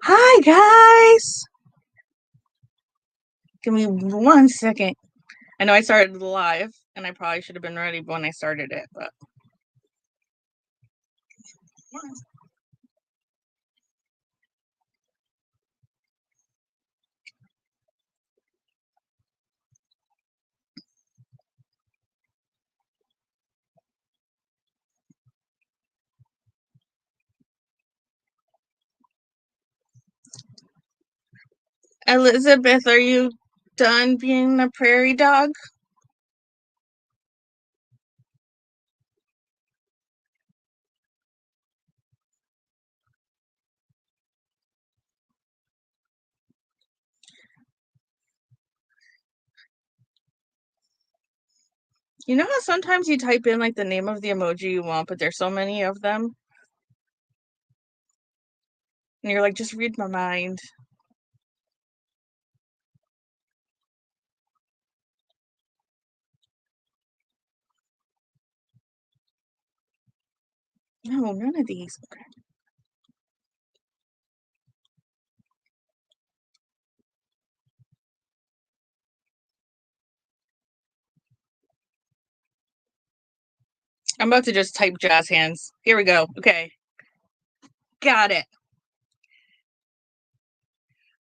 Hi, guys. Give me 1 second. I know I started the live, and I probably should have been ready when I started it, but Elizabeth, are you done being a prairie dog? You know how sometimes you type in like the name of the emoji you want, but there's so many of them, and you're like, just read my mind. No, none of these. Okay. I'm about to just type jazz hands. Here we go. Okay. Got it.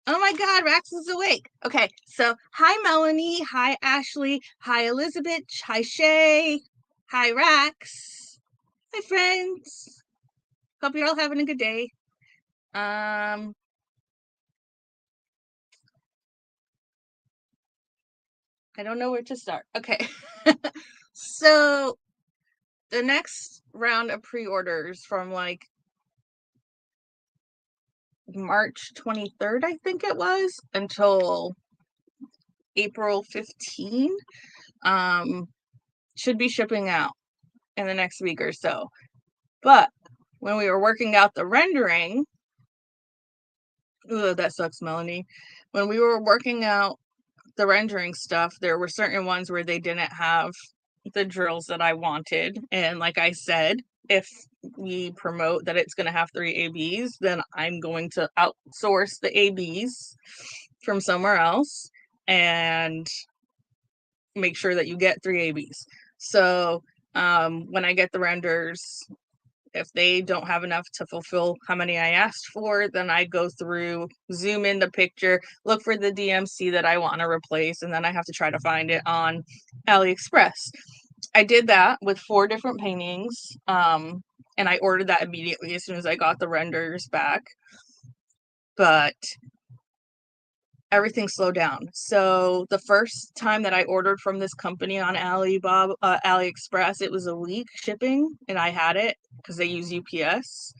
Oh my God, Rax is awake. Okay, so hi Melanie, hi Ashley, hi Elizabeth, hi Shay, hi Rax, hi friends. Hope you're all having a good day. Um, I don't know where to start. Okay, so the next round of pre-orders from like March 23rd, I think it was, until April 15, um, should be shipping out in the next week or so. But when we were working out the rendering, ooh, that sucks, Melanie. When we were working out the rendering stuff, there were certain ones where they didn't have the drills that I wanted. And like I said, if we promote that it's going to have 3 ABs, then I'm going to outsource the ABs from somewhere else and make sure that you get 3 ABs. So when I get the renders, if they don't have enough to fulfill how many I asked for, then I go through, zoom in the picture, look for the DMC that I want to replace, and then I have to try to find it on AliExpress. I did that with 4 different paintings, and I ordered that immediately as soon as I got the renders back. But everything slowed down. So the first time that I ordered from this company on AliExpress, it was a week shipping, and I had it because they use UPS.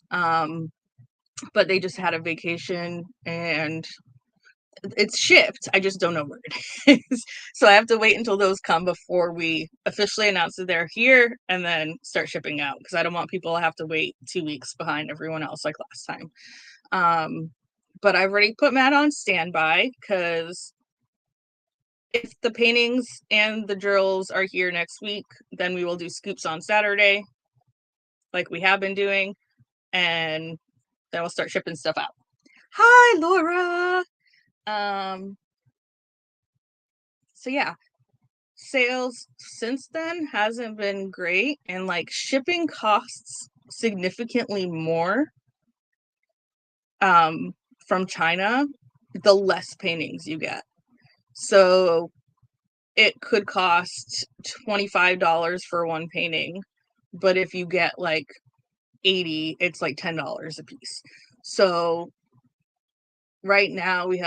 But they just had a vacation and it's shipped. I just don't know where it is. So I have to wait until those come before we officially announce that they're here and then start shipping out, because I don't want people to have to wait 2 weeks behind everyone else like last time. But I've already put Matt on standby because if the paintings and the drills are here next week, then we will do scoops on Saturday like we have been doing, and then we'll start shipping stuff out. Hi, Laura. So yeah, sales since then hasn't been great, and like shipping costs significantly more from China the less paintings you get. So it could cost $25 for one painting, but if you get like 80, it's like $10 a piece. So right now we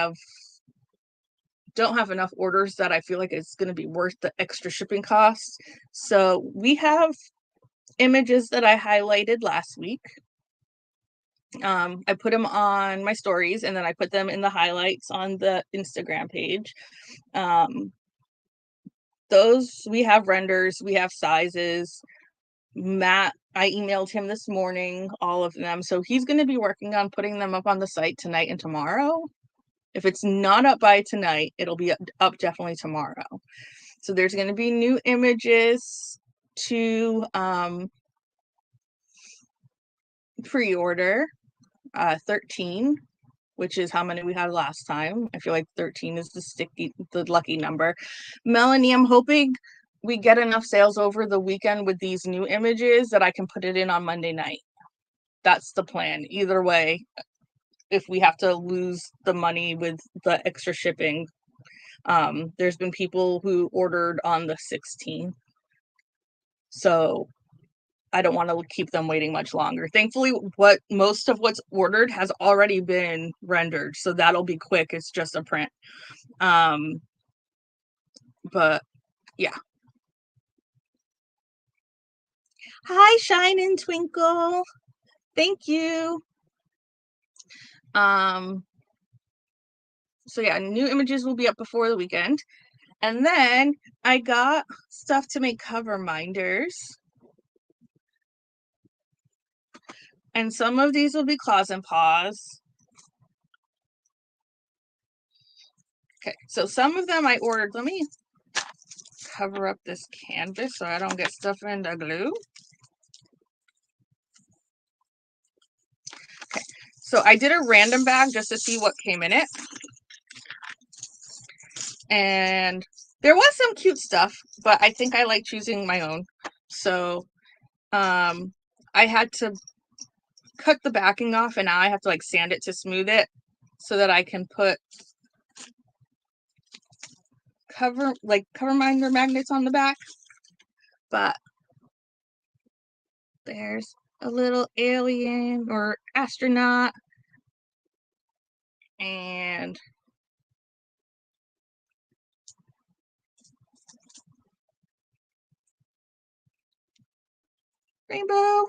don't have enough orders that I feel like it's going to be worth the extra shipping costs. So we have images that I highlighted last week. I put them on my stories, and then I put them in the highlights on the Instagram page. Those, we have renders, we have sizes. Matt, I emailed him this morning, all of them. So he's going to be working on putting them up on the site tonight and tomorrow. If it's not up by tonight, it'll be up definitely tomorrow. So there's going to be new images to pre-order, 13. which is how many we had last time. I feel like 13 is the lucky number. Melanie, I'm hoping we get enough sales over the weekend with these new images that I can put it in on Monday night. That's the plan. Either way, if we have to lose the money with the extra shipping, there's been people who ordered on the 16th. So I don't want to keep them waiting much longer. Thankfully, most of what's ordered has already been rendered, so that'll be quick. It's just a print. But yeah. Hi, Shine and Twinkle. Thank you. So yeah, new images will be up before the weekend. And then I got stuff to make cover minders. And some of these will be claws and paws. Okay, so some of them I ordered. Let me cover up this canvas so I don't get stuff in the glue. Okay, so I did a random bag just to see what came in it. And there was some cute stuff, but I think I like choosing my own. So I had to cut the backing off, and now I have to like sand it to smooth it so that I can put cover minder magnets on the back. But there's a little alien or astronaut, and rainbow.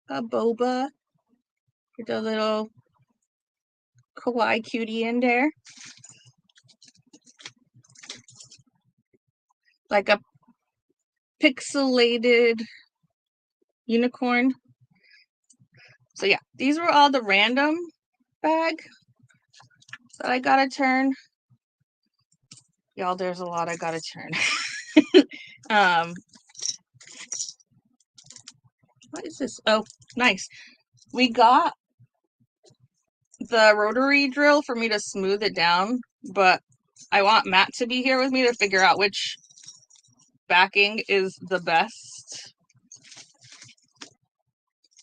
A boba with a little kawaii cutie in there. Like a pixelated unicorn. So yeah, these were all the random bag that I gotta turn. Y'all, there's a lot I gotta turn. What is this? Oh, nice. We got the rotary drill for me to smooth it down, but I want Matt to be here with me to figure out which backing is the best.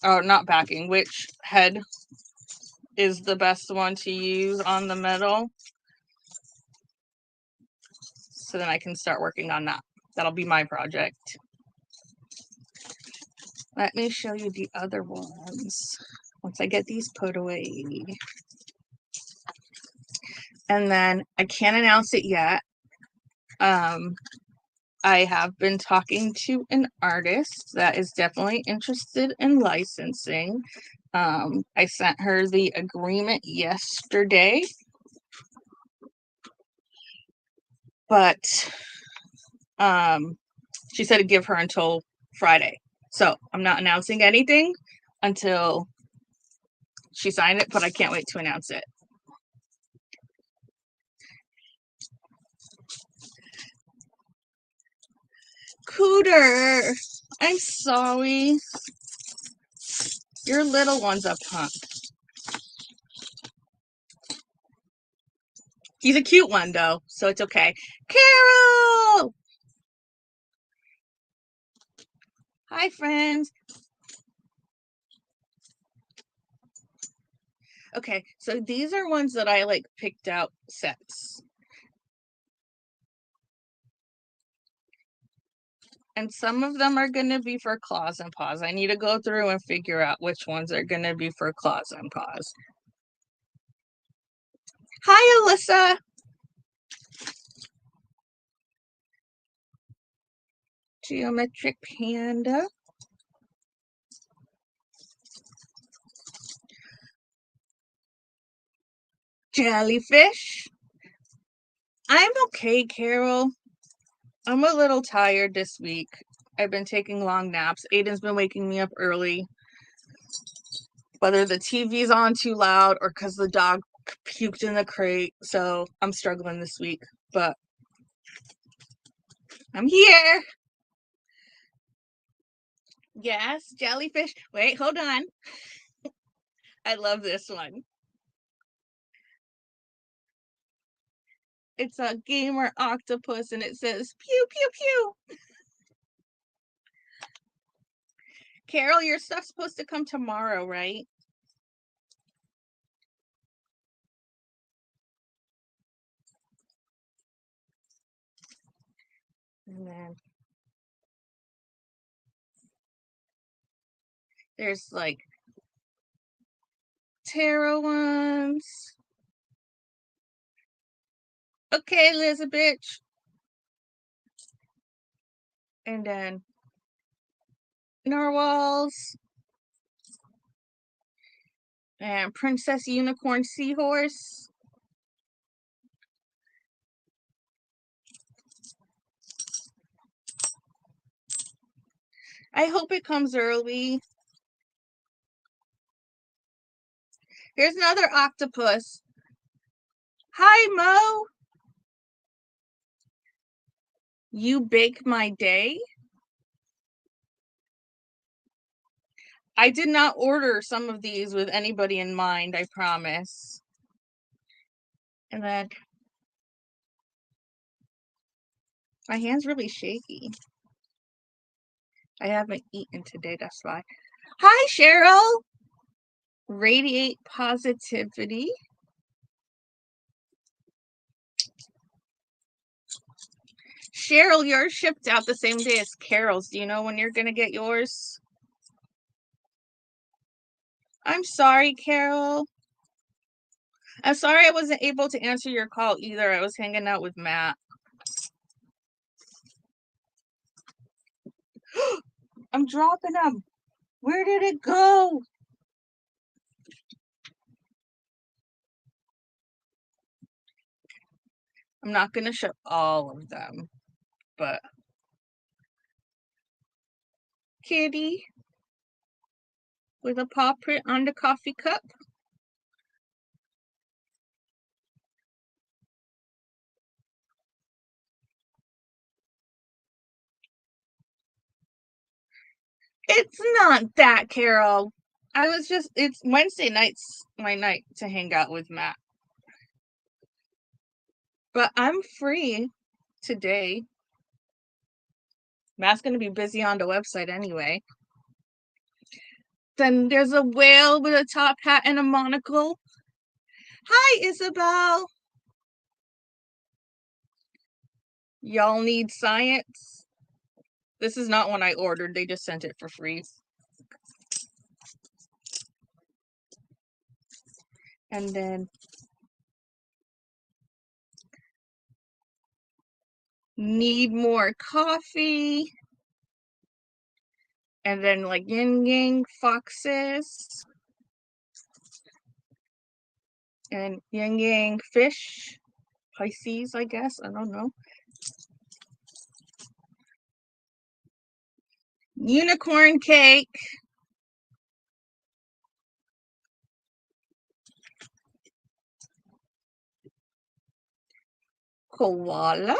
Oh, not backing, which head is the best one to use on the metal. So then I can start working on that. That'll be my project. Let me show you the other ones once I get these put away. And then I can't announce it yet. I have been talking to an artist that is definitely interested in licensing. I sent her the agreement yesterday, but she said to give her until Friday. So I'm not announcing anything until she signed it, but I can't wait to announce it. Cooter, I'm sorry. Your little one's a punk. He's a cute one, though, so it's okay. Carol! Hi, friends. Okay, so these are ones that I like picked out sets. And some of them are going to be for claws and paws. I need to go through and figure out which ones are going to be for claws and paws. Hi, Alyssa. Geometric panda. Jellyfish. I'm okay, Carol. I'm a little tired this week. I've been taking long naps. Aiden's been waking me up early. Whether the TV's on too loud or because the dog puked in the crate. So I'm struggling this week, but I'm here. Yes, jellyfish. Wait, hold on. I love this one. It's a gamer octopus and it says pew pew pew. Carol, your stuff's supposed to come tomorrow, right? And then there's like tarot ones. Okay, Elizabeth. And then narwhals and princess unicorn seahorse. I hope it comes early. Here's another octopus. Hi, Mo. You bake my day? I did not order some of these with anybody in mind, I promise. And then my hand's really shaky. I haven't eaten today, that's why. Hi, Cheryl. Radiate positivity. Cheryl, yours shipped out the same day as Carol's. Do you know when you're going to get yours? I'm sorry, Carol. I'm sorry I wasn't able to answer your call either. I was hanging out with Matt. I'm dropping them. Where did it go? I'm not going to show all of them, but kitty with a paw print on the coffee cup. It's not that, Carol. It's Wednesday night's my night to hang out with Matt. But I'm free today. Matt's going to be busy on the website anyway. Then there's a whale with a top hat and a monocle. Hi, Isabel. Y'all need science? This is not one I ordered. They just sent it for free. And then need more coffee. And then like yin yang foxes. And yin yang fish. Pisces, I guess. I don't know. Unicorn cake. Koala.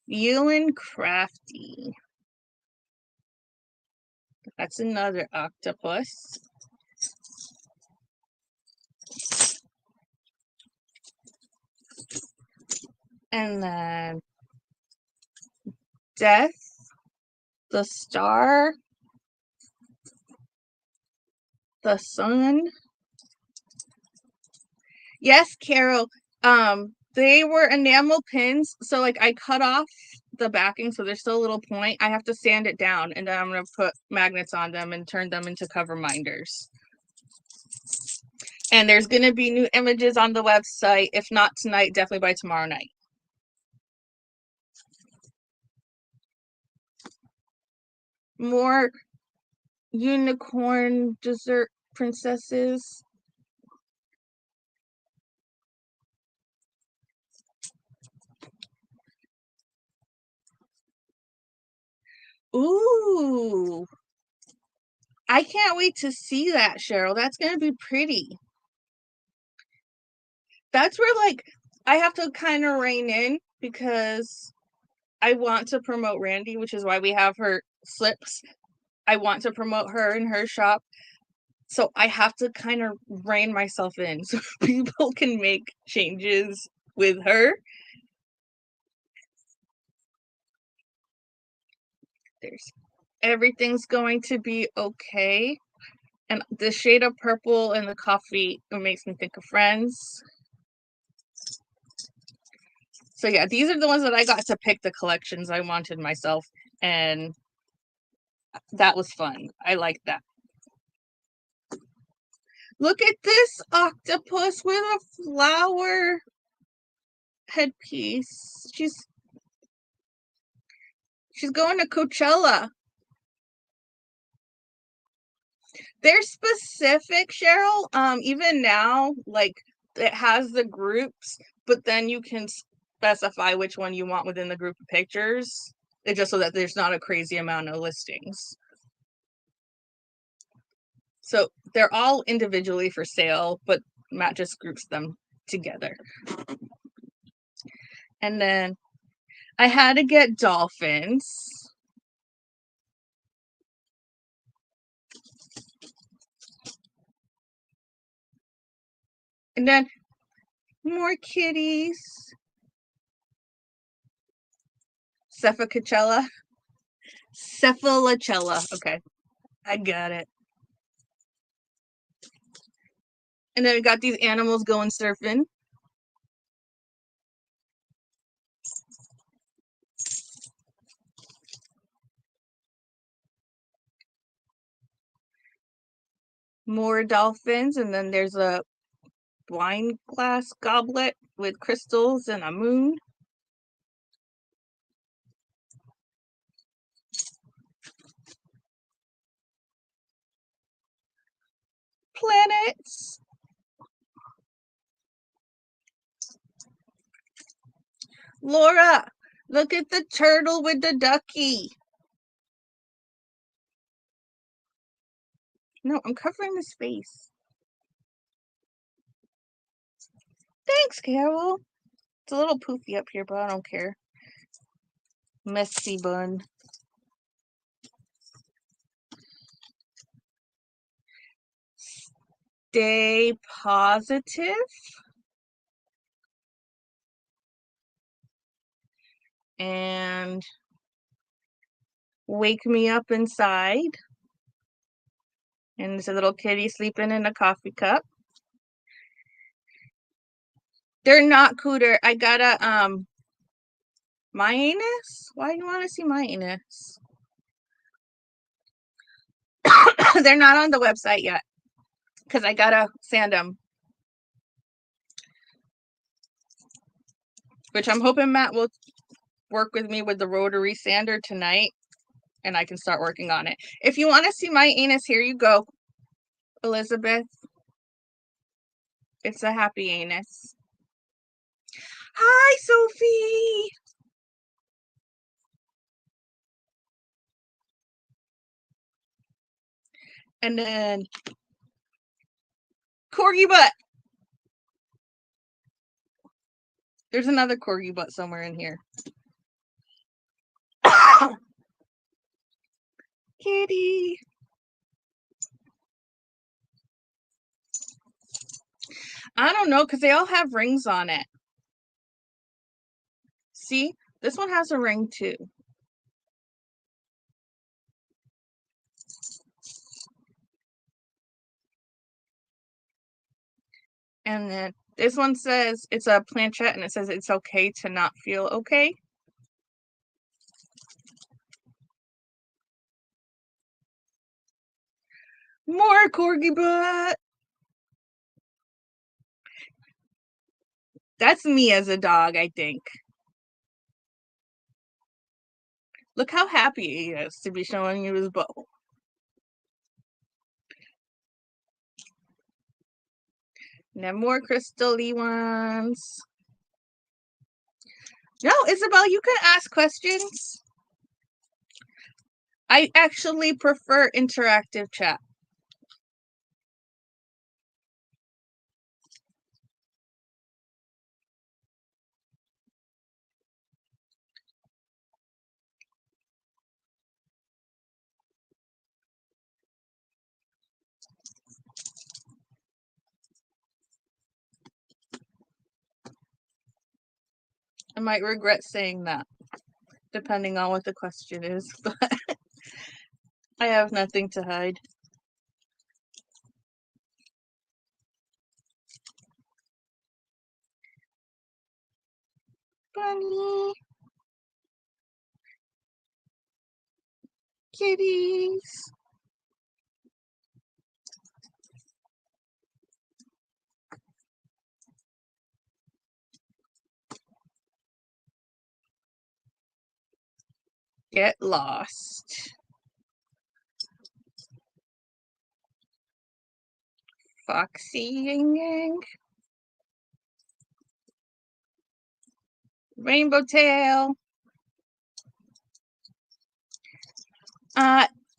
Ewan Crafty. That's another octopus. And then Death, the Star, the Sun. Yes, Carol. They were enamel pins, so like I cut off the backing so there's still a little point. I have to sand it down and then I'm gonna put magnets on them and turn them into cover minders. And there's gonna be new images on the website. If not tonight, definitely by tomorrow night. More unicorn dessert princesses. Ooh. I can't wait to see that, Cheryl. That's going to be pretty. That's where, like, I have to kinda rein in because I want to promote Randy, which is why we have her slips. I want to promote her in her shop, so I have to kinda rein myself in so people can make changes with her. There's everything's going to be okay, and the shade of purple and the coffee, it makes me think of Friends. So, yeah, these are the ones that I got to pick the collections I wanted myself, and that was fun. I liked that. Look at this octopus with a flower headpiece. She's going to Coachella. They're specific, Cheryl. Even now, like it has the groups, but then you can specify which one you want within the group of pictures. It's just so that there's not a crazy amount of listings. So they're all individually for sale, but Matt just groups them together. And then I had to get dolphins. And then more kitties. Cephacella. Cephalacella. Okay, I got it. And then we got these animals going surfing. More dolphins, and then there's a wine glass goblet with crystals and a moon. Planets. Laura, look at the turtle with the ducky. No, I'm covering his face. Thanks, Carol. It's a little poofy up here, but I don't care. Messy bun. Stay positive. And wake me up inside. And there's a little kitty sleeping in a coffee cup. They're not cooter. I got a my anus? Why do you want to see my anus? They're not on the website yet because I gotta sand them. Which I'm hoping Matt will work with me with the rotary sander tonight and I can start working on it. If you want to see my anus, here you go, Elizabeth. It's a happy anus. Hi, Sophie. And then corgi butt. There's another corgi butt somewhere in here. Kitty. I don't know because they all have rings on it. See, this one has a ring too. And then this one says it's a planchette and it says it's okay to not feel okay. More corgi butt. That's me as a dog, I think. Look how happy he is to be showing you his bow. And then more crystal-y ones. No, Isabel, you can ask questions. I actually prefer interactive chat. I might regret saying that, depending on what the question is, but I have nothing to hide. Bunny. Kitties. Get lost. Foxy Yang Yang. Rainbow Tail.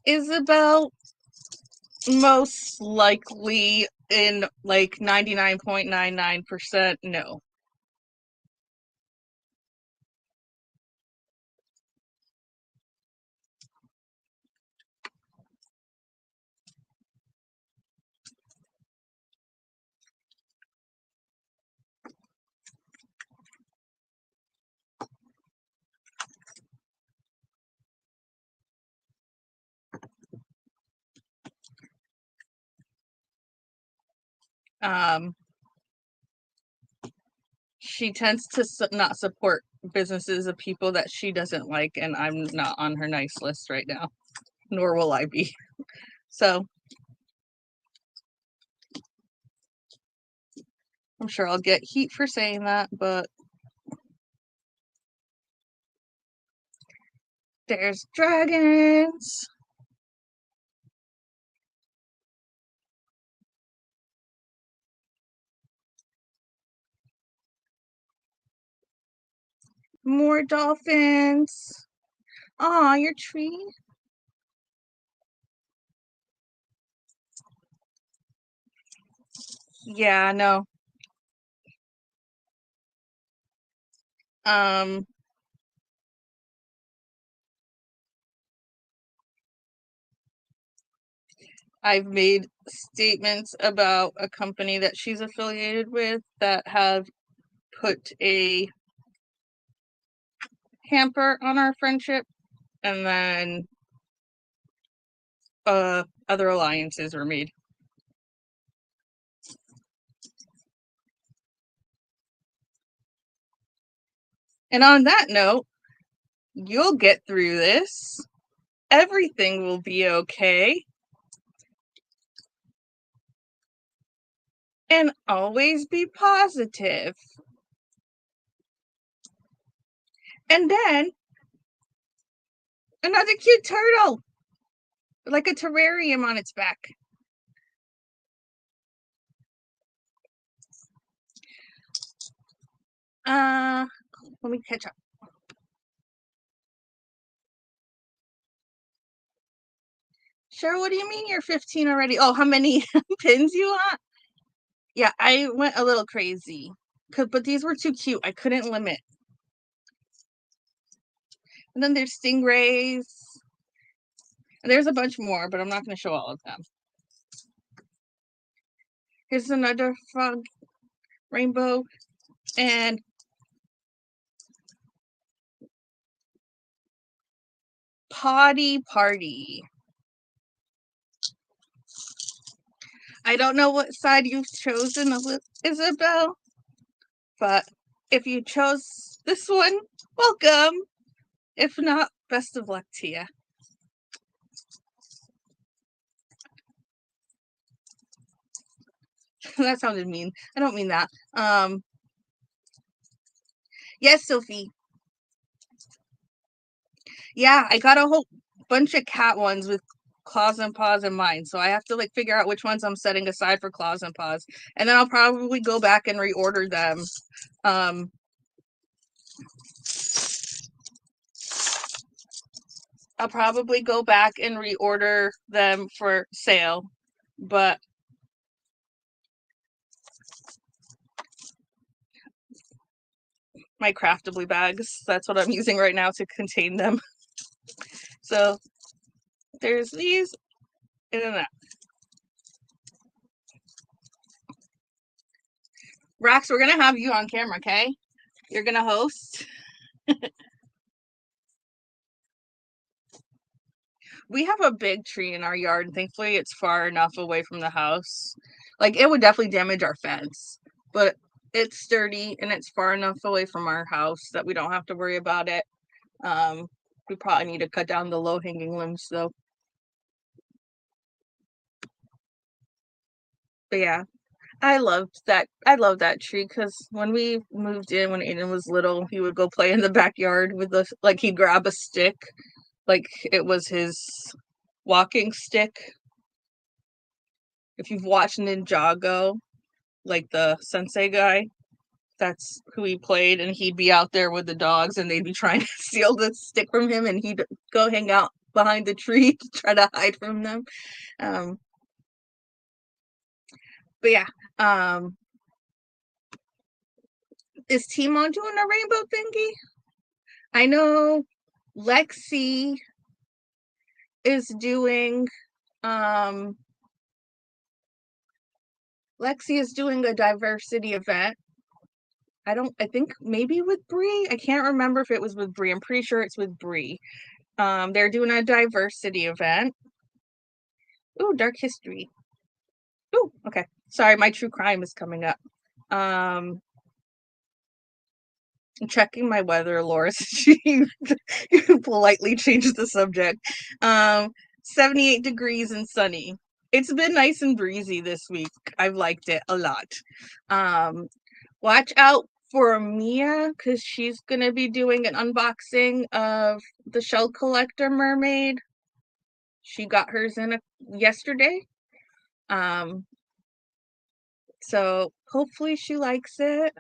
Isabel, most likely in like 99.99% no. She tends to not support businesses of people that she doesn't like, and I'm not on her nice list right now, nor will I be. So I'm sure I'll get heat for saying that, but there's dragons. More dolphins. Aw, your tree. Yeah, no. Um, I've made statements about a company that she's affiliated with that have put a hamper on our friendship, and then other alliances were made. And on that note, you'll get through this. Everything will be okay. And always be positive. And then another cute turtle, like a terrarium on its back. Let me catch up. Cheryl, what do you mean you're 15 already? Oh, how many pins you want? Yeah, I went a little crazy. But these were too cute. I couldn't limit. And then there's stingrays. And there's a bunch more, but I'm not going to show all of them. Here's another frog rainbow. And potty party. I don't know what side you've chosen, Isabel, but if you chose this one, welcome. If not, best of luck to you. That sounded mean. I don't mean that. Yes, Sophie. Yeah, I got a whole bunch of cat ones with claws and paws in mind, so I have to like figure out which ones I'm setting aside for claws and paws, and then I'll probably go back and reorder them. I'll probably go back and reorder them for sale, but my craftable bags, that's what I'm using right now to contain them. So there's these and then that. Rax, we're gonna have you on camera, okay? You're gonna host? We have a big tree in our yard, and thankfully it's far enough away from the house. Like, it would definitely damage our fence, but it's sturdy and it's far enough away from our house that we don't have to worry about it. Um, we probably need to cut down the low-hanging limbs though. But yeah, I loved that tree because when we moved in, when Aiden was little, he would go play in the backyard with the like he'd grab a stick, like it was his walking stick. If you've watched Ninjago, like the sensei guy, that's who he played, and he'd be out there with the dogs and they'd be trying to steal the stick from him, and he'd go hang out behind the tree to try to hide from them. Um, but yeah, um, is Timon doing a rainbow thingy? I know Lexi is doing um Lexi is doing a diversity event. I think maybe with Bree. I can't remember if it was with Bree. I'm pretty sure it's with Bree. They're doing a diversity event. Ooh, dark history. Ooh, okay. Sorry, my true crime is coming up. Um I'm checking my weather, Laura. She politely changed the subject. 78 degrees and sunny. It's been nice and breezy this week. I've liked it a lot. Um, watch out for Mia because she's gonna be doing an unboxing of the Shell Collector Mermaid. She got hers in yesterday. Um, so hopefully she likes it.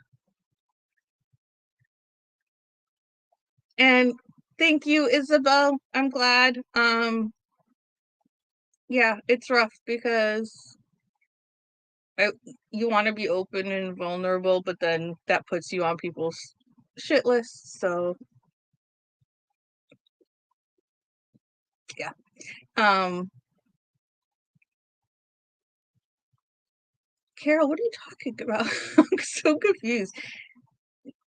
And thank you, Isabel. I'm glad. Yeah, it's rough because I, you want to be open and vulnerable, but then that puts you on people's shit lists. So yeah. Um, Carol, what are you talking about? I'm so confused.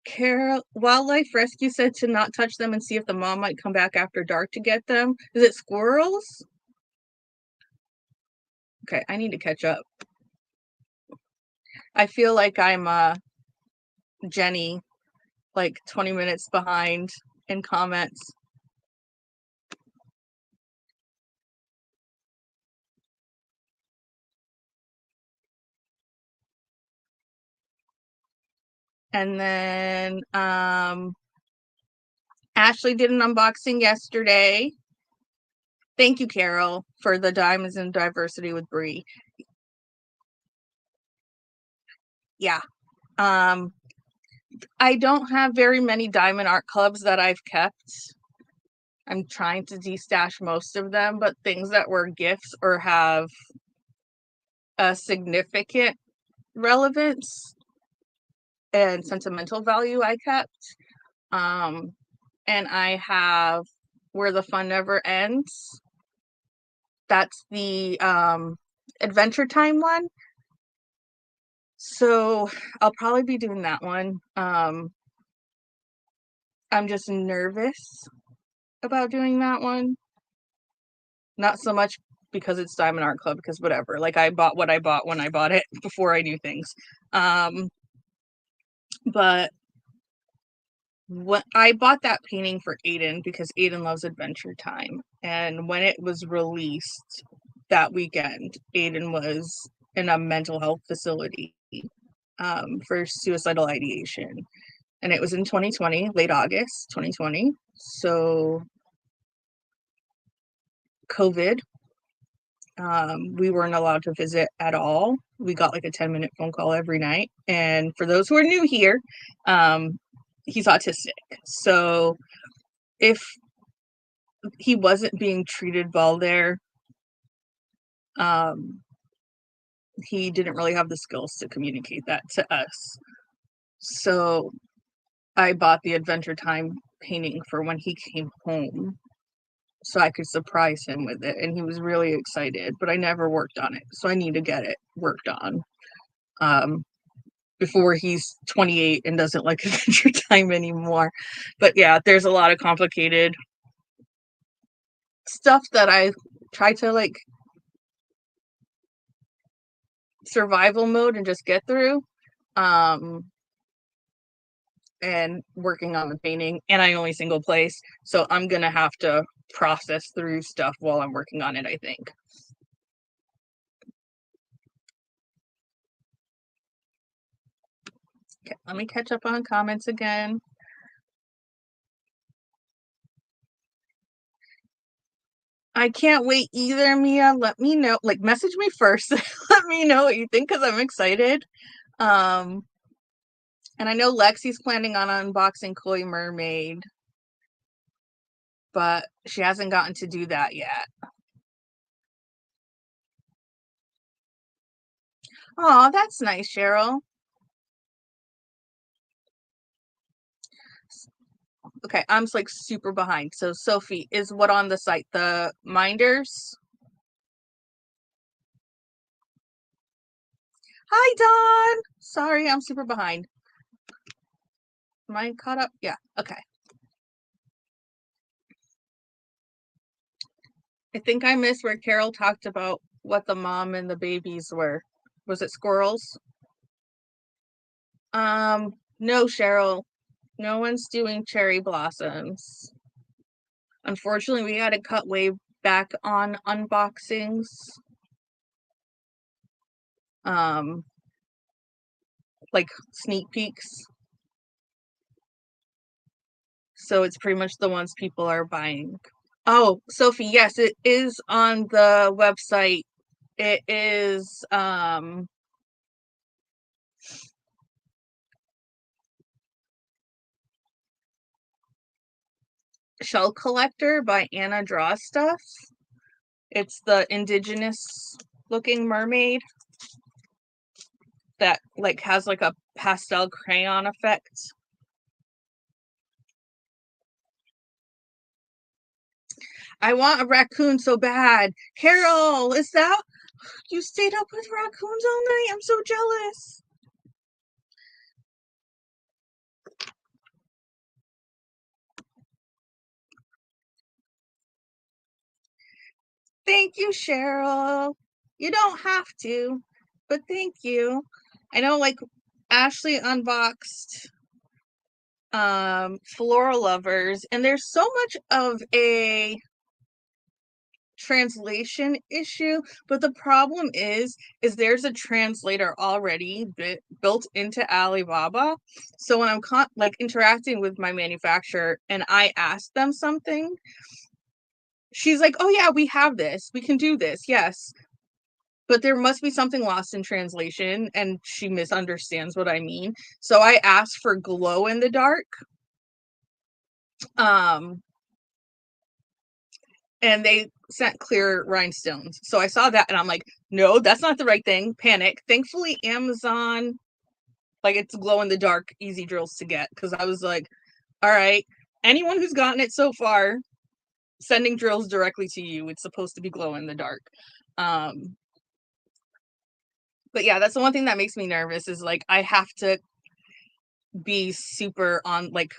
Carol, Wildlife Rescue said to not touch them and see if the mom might come back after dark to get them. Is it squirrels? Okay, I need to catch up. I feel like I'm Jenny, like 20 minutes behind in comments. And then Ashley did an unboxing yesterday. Thank you, Carol, for the Diamonds and Diversity with Bree. Yeah. I don't have very many diamond art clubs that I've kept. I'm trying to destash most of them, but things that were gifts or have a significant relevance and sentimental value I kept. And I have Where the Fun Never Ends. That's the Adventure Time one. So I'll probably be doing that one. I'm just nervous about doing that one. Not so much because it's Diamond Art Club, because whatever. Like, I bought what I bought when I bought it before I knew things. But what I bought that painting for Aiden because Aiden loves Adventure Time. And when it was released that weekend, Aiden was in a mental health facility for suicidal ideation. And it was in 2020, late August 2020. So COVID, we weren't allowed to visit at all. We got like a 10-minute phone call every night. And for those who are new here, he's autistic. So if he wasn't being treated well there, he didn't really have the skills to communicate that to us. So I bought the Adventure Time painting for when he came home so I could surprise him with it. And he was really excited, but I never worked on it. So I need to get it worked on. before he's 28 and doesn't like Adventure Time anymore. But yeah, there's a lot of complicated stuff that I try to like survival mode and just get through. And working on the painting, and I only single place, so I'm gonna have to process through stuff while I'm working on it, I think. Okay, let me catch up on comments again. I can't wait either, Mia. Let me know, like message me first. Let me know what you think, because I'm excited. And I know Lexi's planning on unboxing Koi Mermaid, but she hasn't gotten to do that yet. Oh, that's nice, Cheryl. Okay, I'm like super behind. So Sophie, is what on the site? The Minders? Hi, Dawn. Sorry, I'm super behind. Am I caught up? Yeah, okay. I think I missed where Carol talked about what the mom and the babies were. Was it squirrels? No, Cheryl. No one's doing cherry blossoms. Unfortunately, we had to cut way back on unboxings. Like sneak peeks. So it's pretty much the ones people are buying. Oh, Sophie, yes, it is on the website. It is Shell Collector by Anna Draws Stuff. It's the indigenous looking mermaid that like has like a pastel crayon effect. I want a raccoon so bad. Carol, is that you stayed up with raccoons all night? I'm so jealous. Thank you, Cheryl. You don't have to, but thank you. I know like Ashley unboxed Floral Lovers, and there's so much of a translation issue, but the problem is there's a translator already built into Alibaba. So when I'm like interacting with my manufacturer and I ask them something, she's like, oh yeah, we have this, we can do this, yes, but there must be something lost in translation and she misunderstands what I mean. So I asked for glow in the dark, and they sent clear rhinestones. So I saw that and I'm like, no, that's not the right thing. Panic. Thankfully, Amazon, like it's glow in the dark, easy drills to get. Because I was like, all right, anyone who's gotten it so far, sending drills directly to you. It's supposed to be glow in the dark. But yeah, that's the one thing that makes me nervous is like I have to be super on like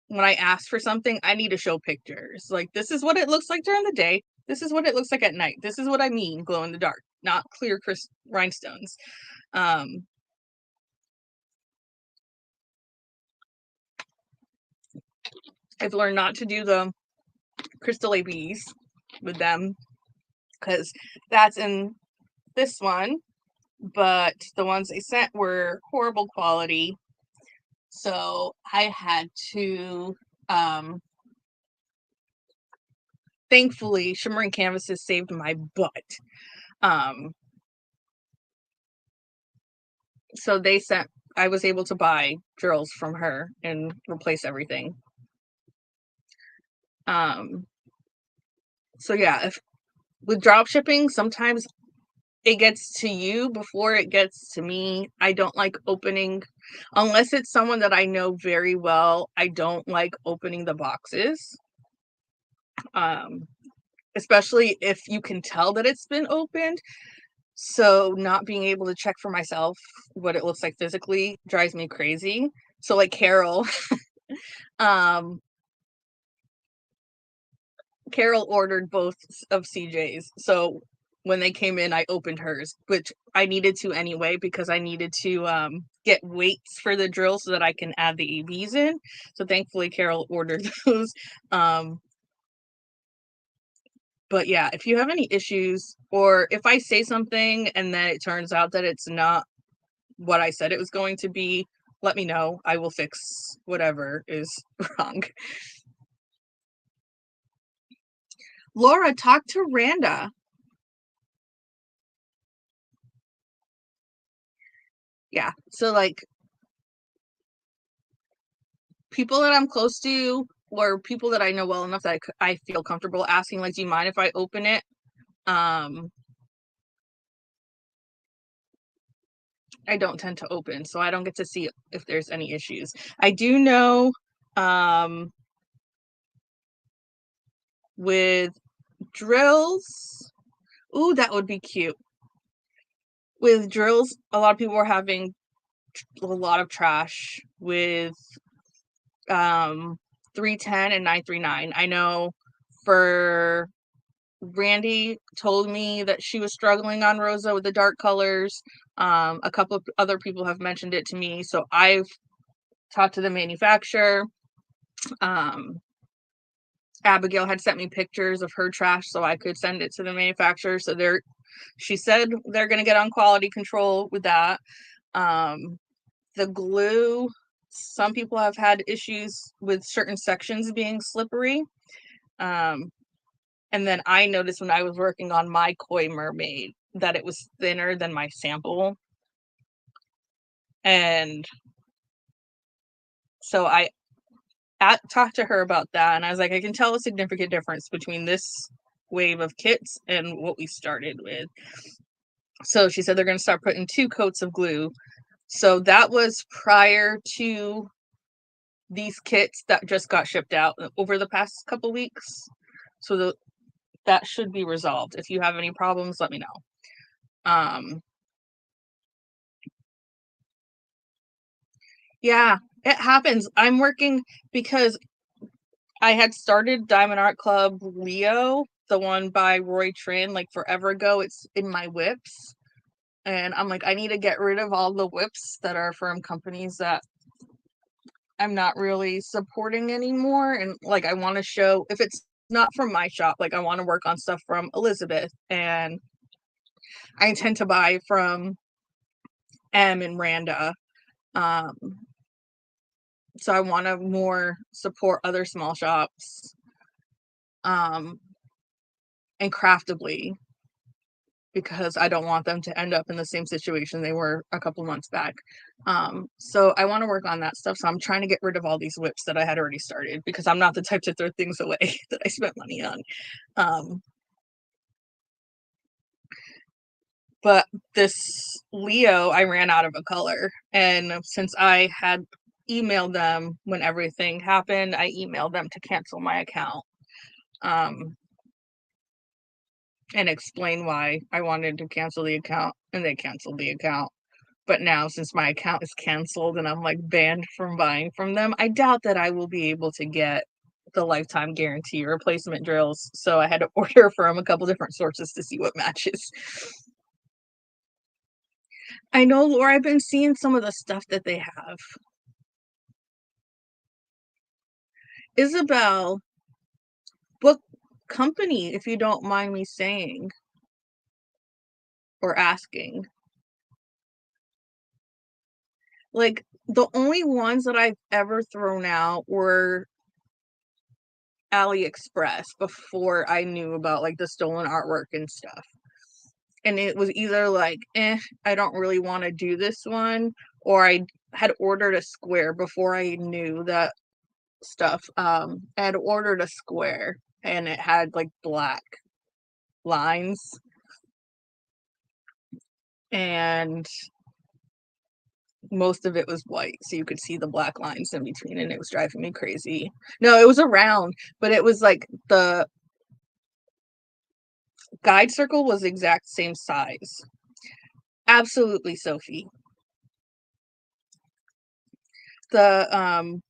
when I ask for something, I need to show pictures. Like, this is what it looks like during the day. This is what it looks like at night. This is what I mean, glow in the dark, not clear rhinestones. I've learned not to do the crystal ABs with them because that's in this one, but the ones they sent were horrible quality. So I had to thankfully, Shimmering Canvases saved my butt. So I was able to buy drills from her and replace everything. So yeah, if with drop shipping, sometimes it gets to you before it gets to me. I don't like opening, unless it's someone that I know very well, I don't like opening the boxes. Especially if you can tell that it's been opened. So not being able to check for myself what it looks like physically drives me crazy. So like um, Carol ordered both of CJ's. So when they came in, I opened hers, which I needed to anyway because I needed to get weights for the drill so that I can add the ABs in. So thankfully Carol ordered those. Um, but yeah, if you have any issues or if I say something and then it turns out that it's not what I said it was going to be, let me know. I will fix whatever is wrong. Laura, talk to Randa. Yeah. So like people that I'm close to or people that I know well enough that I feel comfortable asking, like, do you mind if I open it? I don't tend to open, so I don't get to see if there's any issues. I do know um, with drills, ooh, that would be cute. With drills, a lot of people are having a lot of trash with 310 and 939. I know for Randy told me that she was struggling on Rosa with the dark colors. A couple of other people have mentioned it to me, so I've talked to the manufacturer. Um, Abigail had sent me pictures of her trash so I could send it to the manufacturer. So she said they're going to get on quality control with that. The glue, some people have had issues with certain sections being slippery. Um, and then I noticed when I was working on my Koi Mermaid that it was thinner than my sample. And so I talked to her about that, and I was like, I can tell a significant difference between this wave of kits and what we started with. So she said they're going to start putting 2 coats of glue. So that was prior to these kits that just got shipped out over the past couple weeks. So that should be resolved. If you have any problems, let me know. Yeah, it happens. I'm working because I had started Diamond Art Club Leo, the one by Roy Trin, like forever ago. It's in my whips. And I'm like, I need to get rid of all the whips that are from companies that I'm not really supporting anymore. And like, I want to show if it's not from my shop, like, I want to work on stuff from Elizabeth. And I tend to buy from M and Randa. Um, so I want to more support other small shops and craftably because I don't want them to end up in the same situation they were a couple months back. So I want to work on that stuff. So I'm trying to get rid of all these whips that I had already started because I'm not the type to throw things away that I spent money on. But this Leo, I ran out of a color. And since I had emailed them when everything happened, I emailed them to cancel my account. And explain why I wanted to cancel the account, and they canceled the account. But now, since my account is canceled and I'm like banned from buying from them, I doubt that I will be able to get the lifetime guarantee replacement drills. So I had to order from a couple different sources to see what matches. I know, Laura, I've been seeing some of the stuff that they have. Isabel, book company, if you don't mind me saying or asking. Like, the only ones that I've ever thrown out were AliExpress before I knew about like the stolen artwork and stuff. And it was either like, I don't really want to do this one, or I had ordered a square before I knew that stuff. I had ordered a square and it had like black lines and most of it was white, so you could see the black lines in between, and it was driving me crazy. No, it was a round, but it was like the guide circle was the exact same size. Absolutely, Sophie. The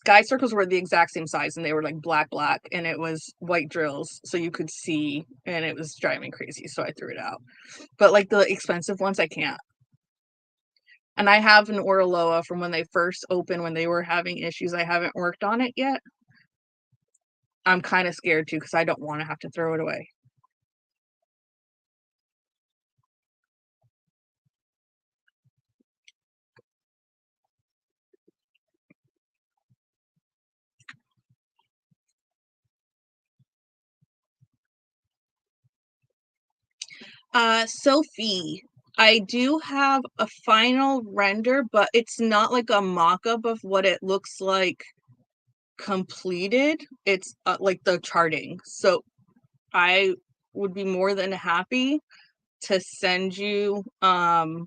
guide circles were the exact same size, and they were like black, and it was white drills, so you could see, and it was driving me crazy, so I threw it out. But like the expensive ones, I can't. And I have an Oraloa from when they first opened, when they were having issues. I haven't worked on it yet. I'm kind of scared too because I don't want to have to throw it away. Sophie, I do have a final render, but it's not like a mock-up of what it looks like completed. It's like the charting. So I would be more than happy to send you that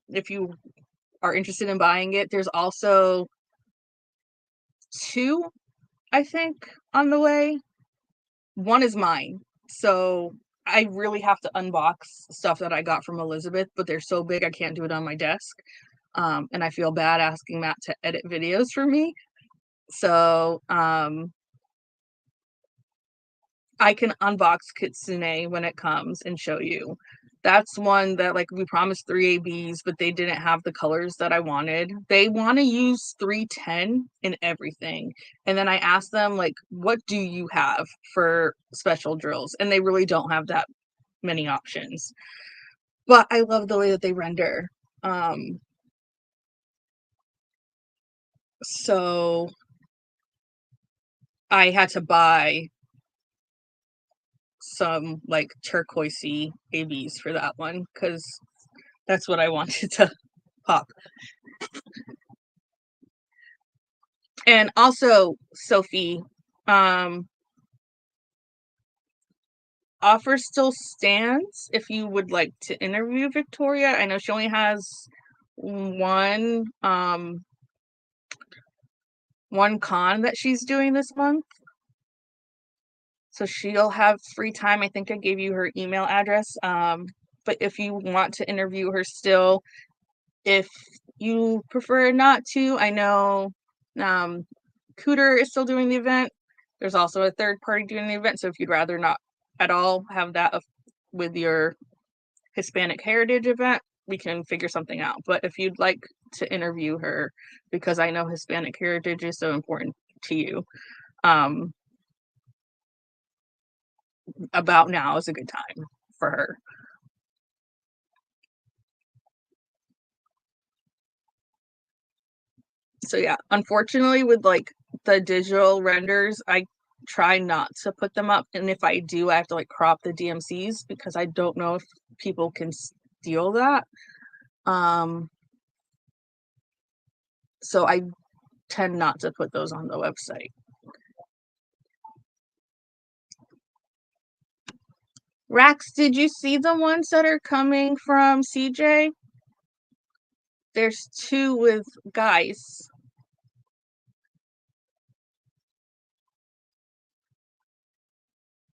if you are interested in buying it. There's also two, I think, on the way. One is mine. So I really have to unbox stuff that I got from Elizabeth, but they're so big I can't do it on my desk. And I feel bad asking Matt to edit videos for me. So I can unbox Kitsune when it comes and show you. That's one that like we promised 3 ABs, but they didn't have the colors that I wanted. They want to use 310 in everything. And then I asked them like, what do you have for special drills? And they really don't have that many options. But I love the way that they render. So I had to buy some like turquoisey ABs for that one because that's what I wanted to pop. And also, Sophie, offer still stands if you would like to interview Victoria. I know she only has one con that she's doing this month. So she'll have free time. I think I gave you her email address. But if you want to interview her still, if you prefer not to, I know Cooter is still doing the event. There's also a third party doing the event. So if you'd rather not at all have that with your Hispanic Heritage event, we can figure something out. But if you'd like to interview her, because I know Hispanic Heritage is so important to you, about now is a good time for her. So yeah, unfortunately with like the digital renders, I try not to put them up, and if I do, I have to like crop the DMCs because I don't know if people can steal that. So I tend not to put those on the website. Rax, did you see the ones that are coming from CJ? There's two with guys.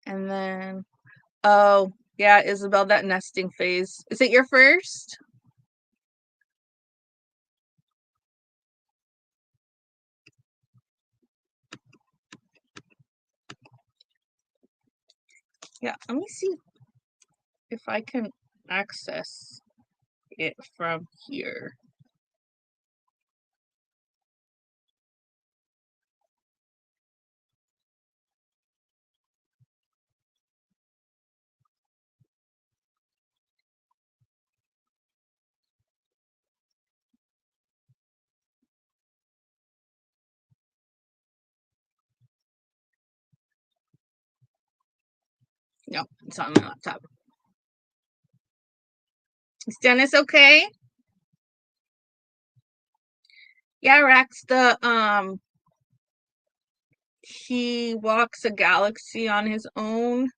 And then, oh, yeah, Isabel, that nesting phase. Is it your first? Yeah, let me see if I can access it from here. No, it's on my laptop. Is Dennis okay? Yeah, Rex, he walks a galaxy on his own.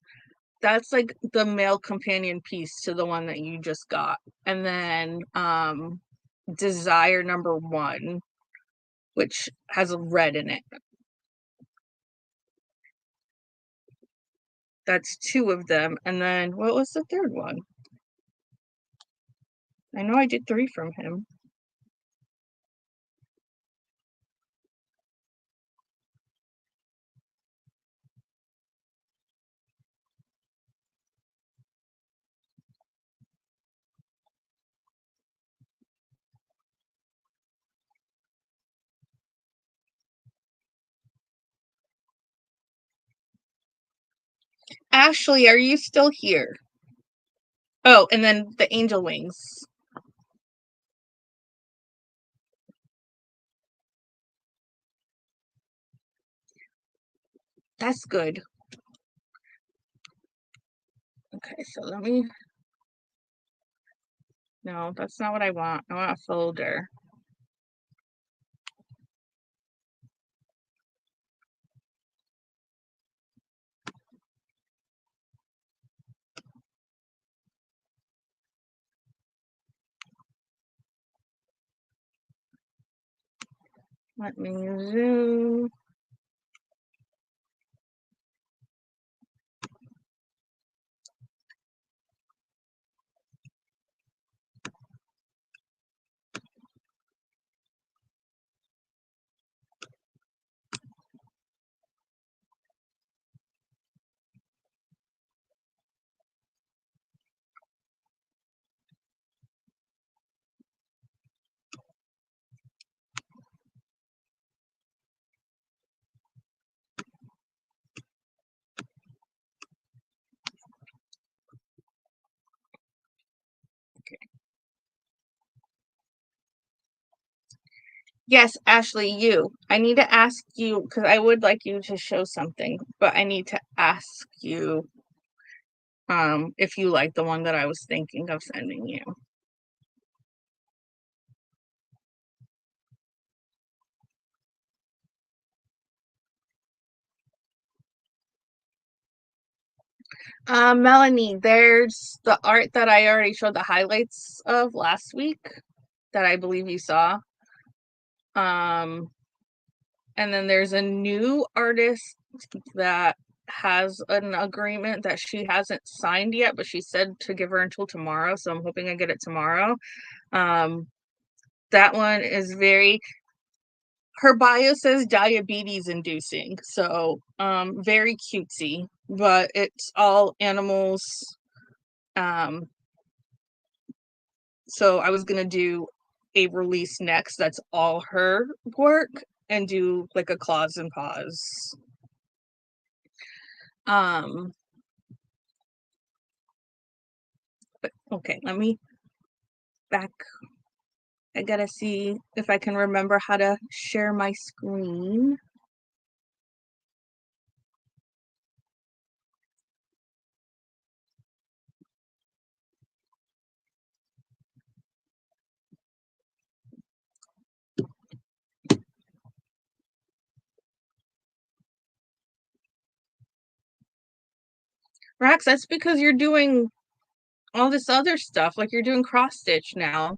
That's like the male companion piece to the one that you just got. And then desire number 1 which has a red in it. That's 2 of them, and then what was the 3rd one? I know I did 3 from him. Ashley, are you still here? Oh, and then the angel wings. That's good. Okay, so let me no, that's not what I want. I want a folder. Let me zoom. Yes, Ashley, you. I need to ask you because I would like you to show something, but I need to ask you if you like the one that I was thinking of sending you. Melanie, there's the art that I already showed the highlights of last week that I believe you saw. And then there's a new artist that has an agreement that she hasn't signed yet, but she said to give her until tomorrow, so I'm hoping I get it tomorrow. That one is very her bio says diabetes inducing, so very cutesy, but it's all animals. So I was gonna do a release next that's all her work and do like a claws and paws. Um but okay, let me back. I gotta see if I can remember how to share my screen. Rax, that's because you're doing all this other stuff, like you're doing cross stitch now.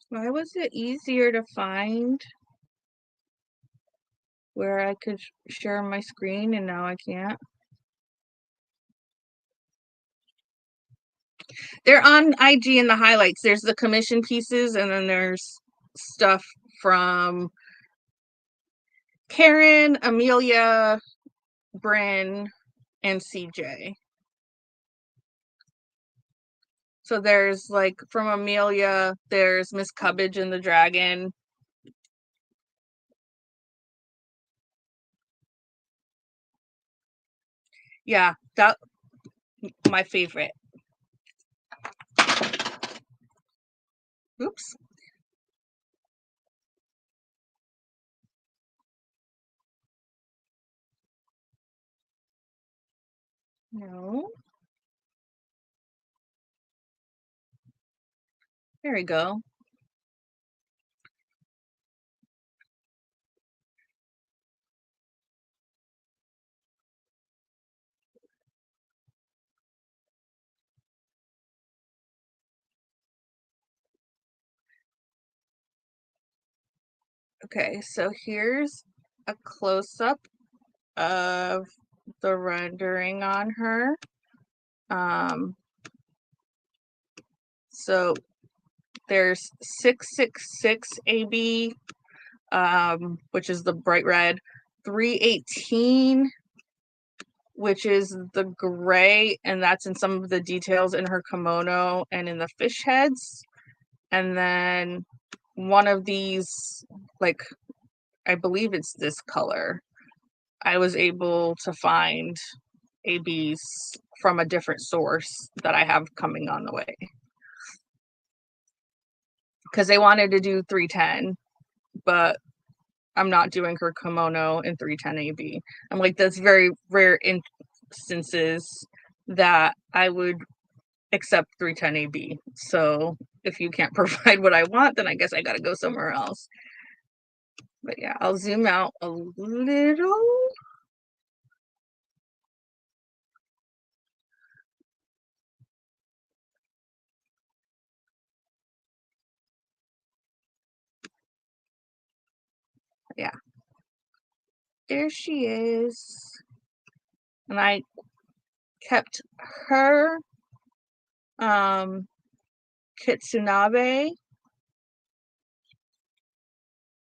Why was it easier to find where I could share my screen and now I can't? They're on IG in the highlights. There's the commission pieces and then there's stuff from Karen, Amelia, Bryn, and CJ. So there's like from Amelia, there's Miss Cubbage and the Dragon. Yeah, that my favorite. Oops. No. There we go. Okay, so here's a close-up of the rendering on her. So there's 666 AB, which is the bright red, 318, which is the gray, and that's in some of the details in her kimono and in the fish heads. And then one of these, like, I believe it's this color, I was able to find ABs from a different source that I have coming on the way. Because they wanted to do 310, but I'm not doing her kimono in 310 AB. I'm like, that's very rare instances that I would accept 310 AB. So if you can't provide what I want, then I guess I gotta go somewhere else. But yeah, I'll zoom out a little. Yeah, there she is. And I kept her Kitsunabe.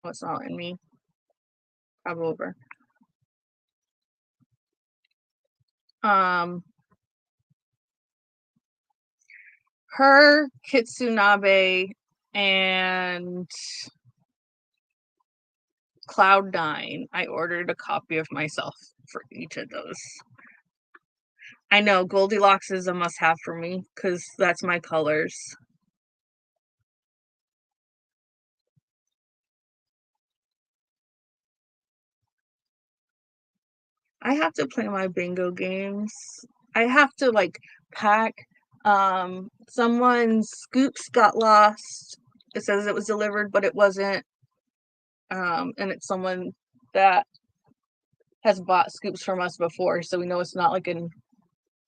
What's not in me? Tab over. Her Kitsunabe and Cloud9. I ordered a copy of myself for each of those. I know Goldilocks is a must-have for me because that's my colors. I have to play my bingo games. I have to like pack. Someone's scoops got lost. It says it was delivered, but it wasn't. And it's someone that has bought scoops from us before, so we know it's not like an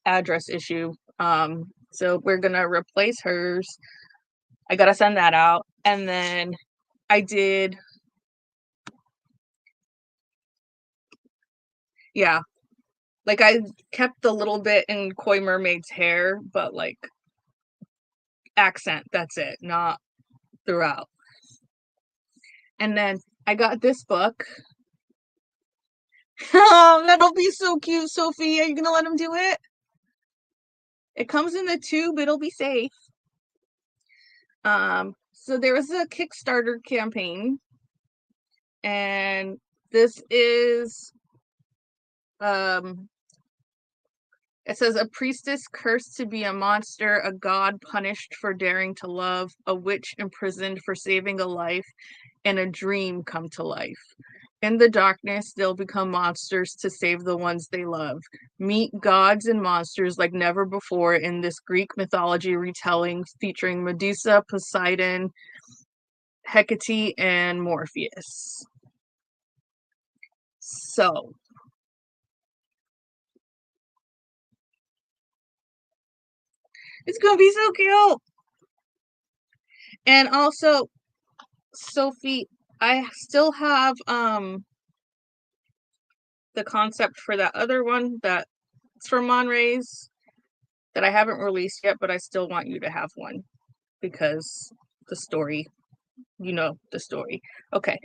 address issue. So we're gonna replace hers. I gotta send that out, and then I did. Yeah, like I kept a little bit in Koi Mermaid's hair, but like accent. That's it, not throughout. And then I got this book. Oh, that'll be so cute, Sophie. Are you gonna let him do it? It comes in the tube. It'll be safe. So there was a Kickstarter campaign, and this is it says a priestess cursed to be a monster, a god punished for daring to love, a witch imprisoned for saving a life, and a dream come to life. In the darkness, they'll become monsters to save the ones they love. Meet gods and monsters like never before in this Greek mythology retelling featuring Medusa, Poseidon, Hecate, and Morpheus. So, it's gonna be so cute. And also, Sophie, I still have the concept for that other one that's from Monrays that I haven't released yet, but I still want you to have one because the story, you know the story. Okay.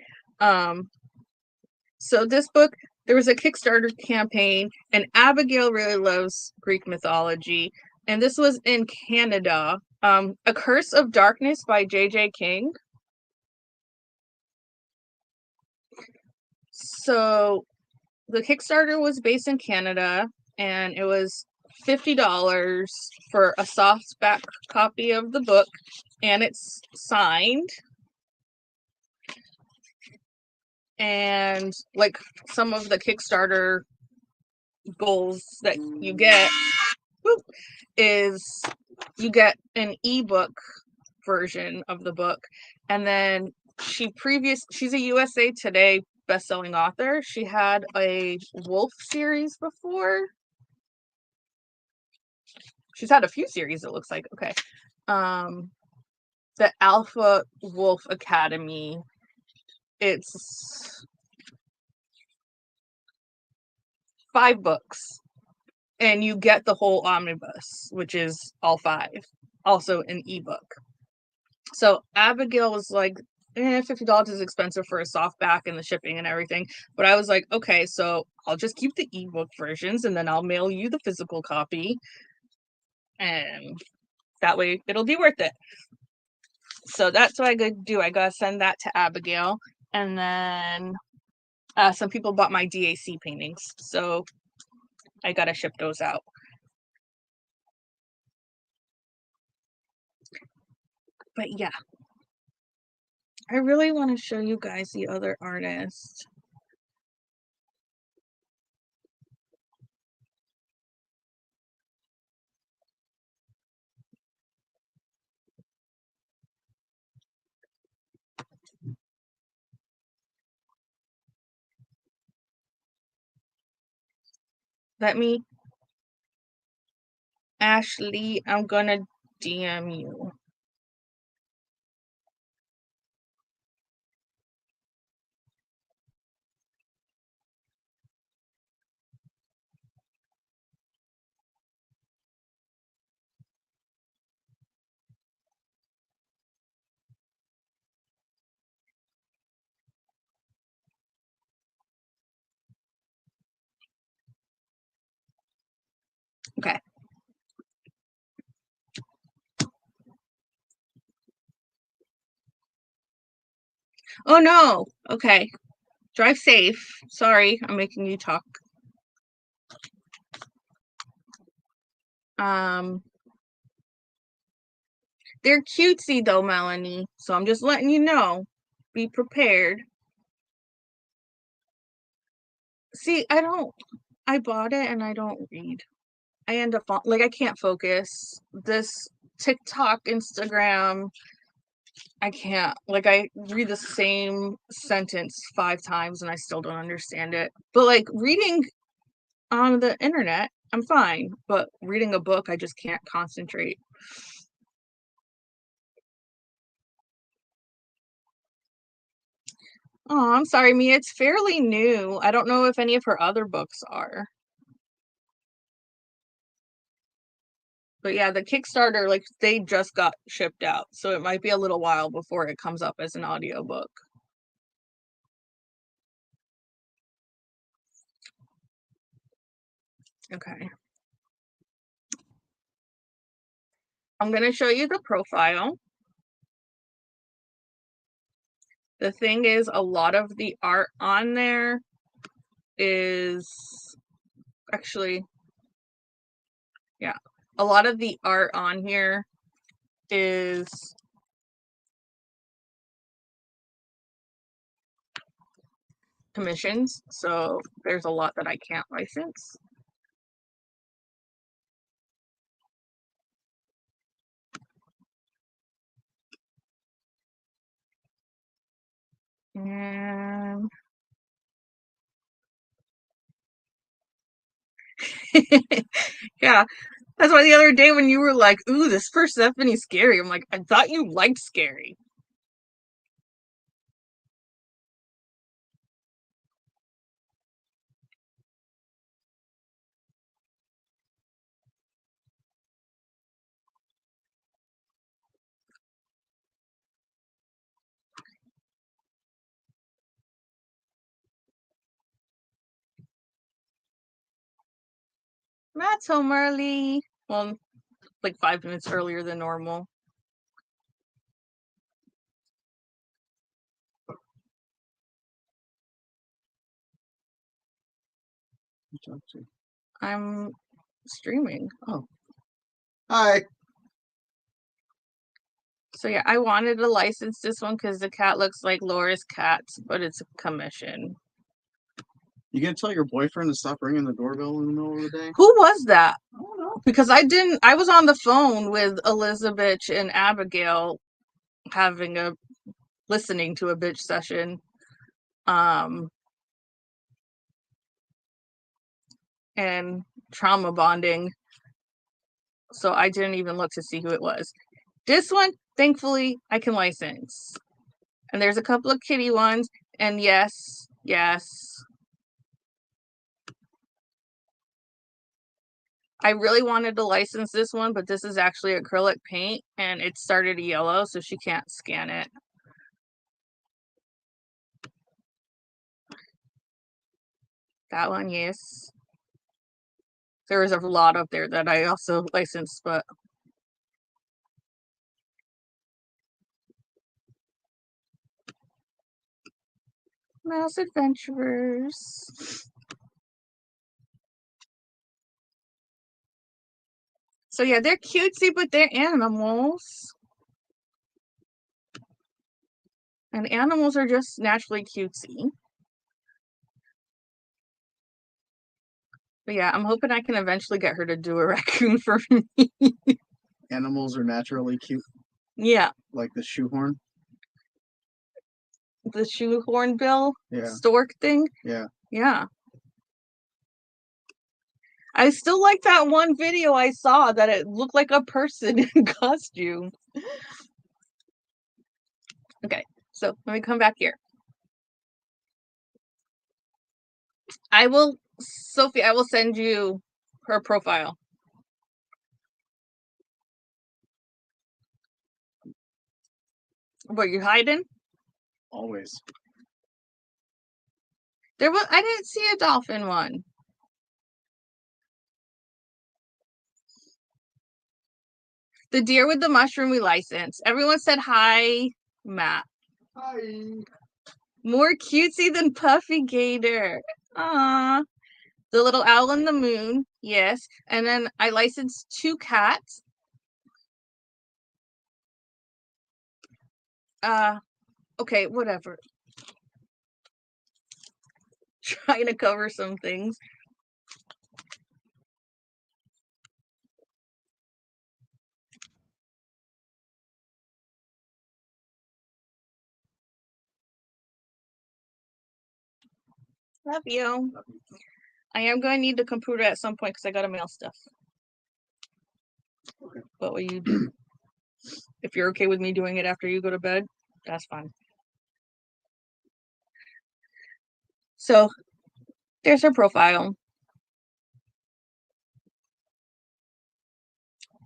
So this book, there was a Kickstarter campaign, and Abigail really loves Greek mythology, and this was in Canada. A Curse of Darkness by J.J. King. So the Kickstarter was based in Canada, and it was $50 for a softback copy of the book, and it's signed. And like some of the Kickstarter goals that you get is you get an ebook version of the book, and then she's a USA Today best-selling author. She had a wolf series before. She's had a few series, it looks like. Okay. The Alpha Wolf Academy. It's 5 books, and you get the whole omnibus, which is all 5, also an ebook. So Abigail was like, $50 is expensive for a softback and the shipping and everything. But I was like, okay, so I'll just keep the ebook versions and then I'll mail you the physical copy. And that way it'll be worth it. So that's what I gotta do. I gotta send that to Abigail. And then some people bought my DAC paintings. So I gotta ship those out. But yeah. I really want to show you guys the other artist. Let me, Ashley, I'm gonna DM you. Okay. Oh no. Okay. Drive safe. Sorry, I'm making you talk. They're cutesy though, Melanie. So I'm just letting you know. Be prepared. See, I bought it and I don't read. I end up like I can't focus. This TikTok, Instagram, I can't. Like I read the same sentence 5 times and I still don't understand it. But like reading on the internet, I'm fine. But reading a book, I just can't concentrate. Oh, I'm sorry, Mia. It's fairly new. I don't know if any of her other books are. But yeah, the Kickstarter, like they just got shipped out. So it might be a little while before it comes up as an audiobook. Okay. I'm going to show you the profile. The thing is, a lot of the art on there is actually, yeah, a lot of the art on here is commissions. So there's a lot that I can't license. And yeah, that's why the other day when you were like, ooh, this Persephone's scary. I'm like, I thought you liked scary. Matt's home early. Well, like 5 minutes earlier than normal. I'm streaming. Oh. Hi. So yeah, I wanted to license this one because the cat looks like Laura's cats, but it's a commission. You gonna tell your boyfriend to stop ringing the doorbell in the middle of the day? Who was that? I don't know. Because I was on the phone with Elizabeth and Abigail having a listening to a bitch session. And trauma bonding. So I didn't even look to see who it was. This one, thankfully, I can license. And there's a couple of kitty ones. And yes, yes. I really wanted to license this one, but this is actually acrylic paint and it started yellow, so she can't scan it. That one, yes. There was a lot up there that I also licensed, but Mouse Adventurers. So yeah, they're cutesy, but they're animals. And animals are just naturally cutesy. But yeah, I'm hoping I can eventually get her to do a raccoon for me. Animals are naturally cute, Yeah, like the shoehorn. the shoehorn bill Yeah, stork thing. yeah. Yeah. I still like that one video I saw that it looked like a person in costume. Okay, so let me come back here. Sophie, I will send you her profile. What, you hiding? Always. I didn't see a dolphin one. The deer with the mushroom we licensed. Everyone said hi, Matt. Hi. More cutesy than Puffy Gator. Aww. The little owl in the moon. Yes. And then I licensed 2 cats. Okay, whatever. Trying to cover some things. Love you. I am going to need the computer at some point because I got to mail stuff. Okay. What will you do? If you're okay with me doing it after you go to bed, that's fine. So there's her profile.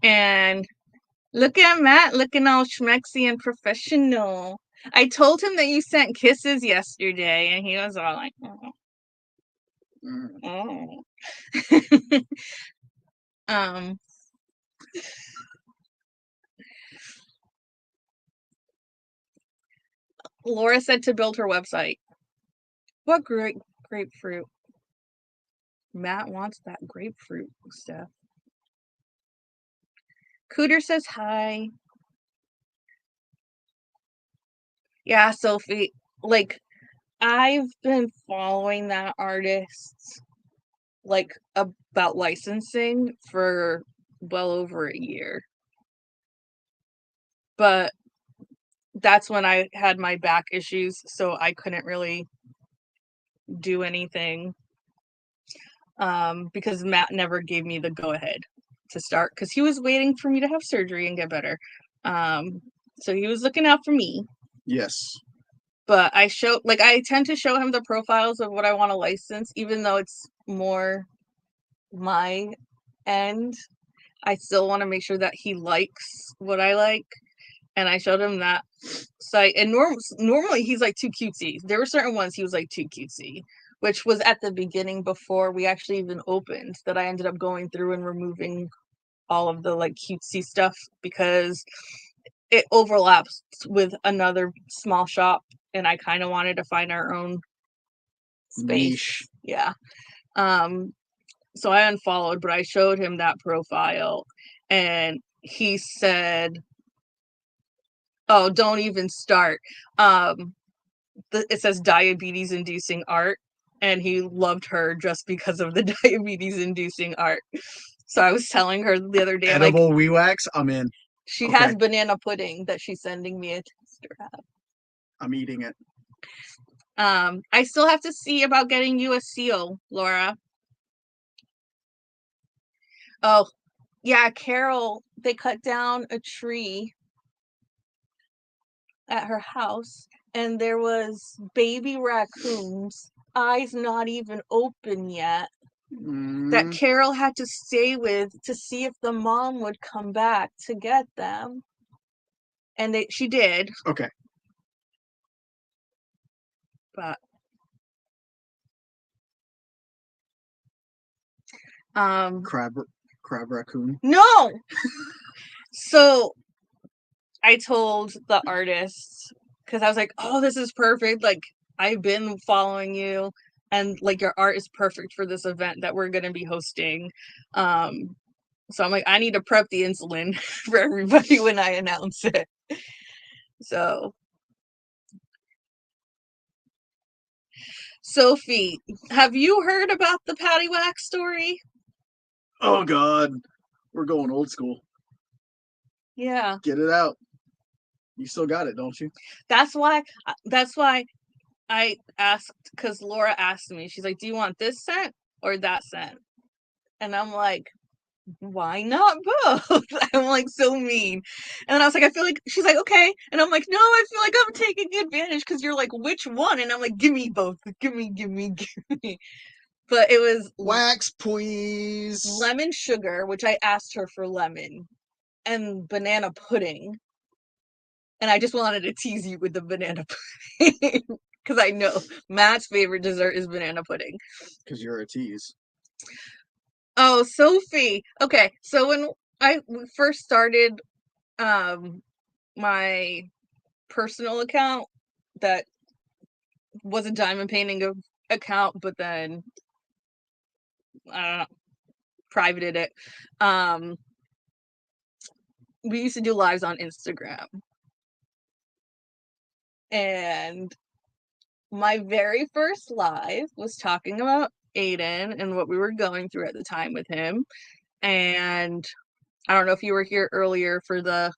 And look at Matt looking all schmexy and professional. I told him that you sent kisses yesterday, and he was all like, oh. Oh. Laura said to build her website. What great grapefruit? Matt wants that grapefruit stuff. Cooter says hi. Yeah, Sophie, like I've been following that artist like about licensing for well over a year. But that's when I had my back issues, so I couldn't really do anything. Because Matt never gave me the go ahead to start because he was waiting for me to have surgery and get better. So he was looking out for me. Yes. But I tend to show him the profiles of what I want to license, even though it's more my end. I still want to make sure that he likes what I like. And I showed him that site. And normally he's like too cutesy. There were certain ones he was like too cutesy, which was at the beginning before we actually even opened, that I ended up going through and removing all of the like cutesy stuff because it overlaps with another small shop and I kind of wanted to find our own space. Niche. Yeah. So I unfollowed, but I showed him that profile and he said, oh, don't even start. It says diabetes inducing art and he loved her just because of the diabetes inducing art. So I was telling her the other day, edible wee wax, I'm in. She has banana pudding that she's sending me a tester of. I'm eating it. I still have to see about getting you a seal, Laura. Oh, yeah, Carol, they cut down a tree at her house and there was baby raccoons, eyes not even open yet, that Carol had to stay with to see if the mom would come back to get them. And she did. Okay. But crab raccoon. No. So I told the artist, because I was like, oh, this is perfect. Like, I've been following you, and like your art is perfect for this event that we're gonna be hosting. So I'm like, I need to prep the insulin for everybody when I announce it. So Sophie, have you heard about the Patty Wax story? Oh God, we're going old school. Yeah. Get it out. You still got it, don't you? That's why I asked, because Laura asked me, she's like, do you want this scent or that scent? And I'm like, why not both? I'm like so mean. And I was like, I feel like, she's like, okay. And I'm like, no, I feel like I'm taking advantage because you're like, which one? And I'm like, give me both. Give me. But it was wax, please. Lemon sugar, which I asked her for lemon, and banana pudding. And I just wanted to tease you with the banana pudding because I know Matt's favorite dessert is banana pudding. Because you're a tease. Oh, Sophie. Okay, so when I first started my personal account that was a diamond painting account, but then I don't know, privated it. We used to do lives on Instagram. And my very first live was talking about Aiden and what we were going through at the time with him. And I don't know if you were here earlier for the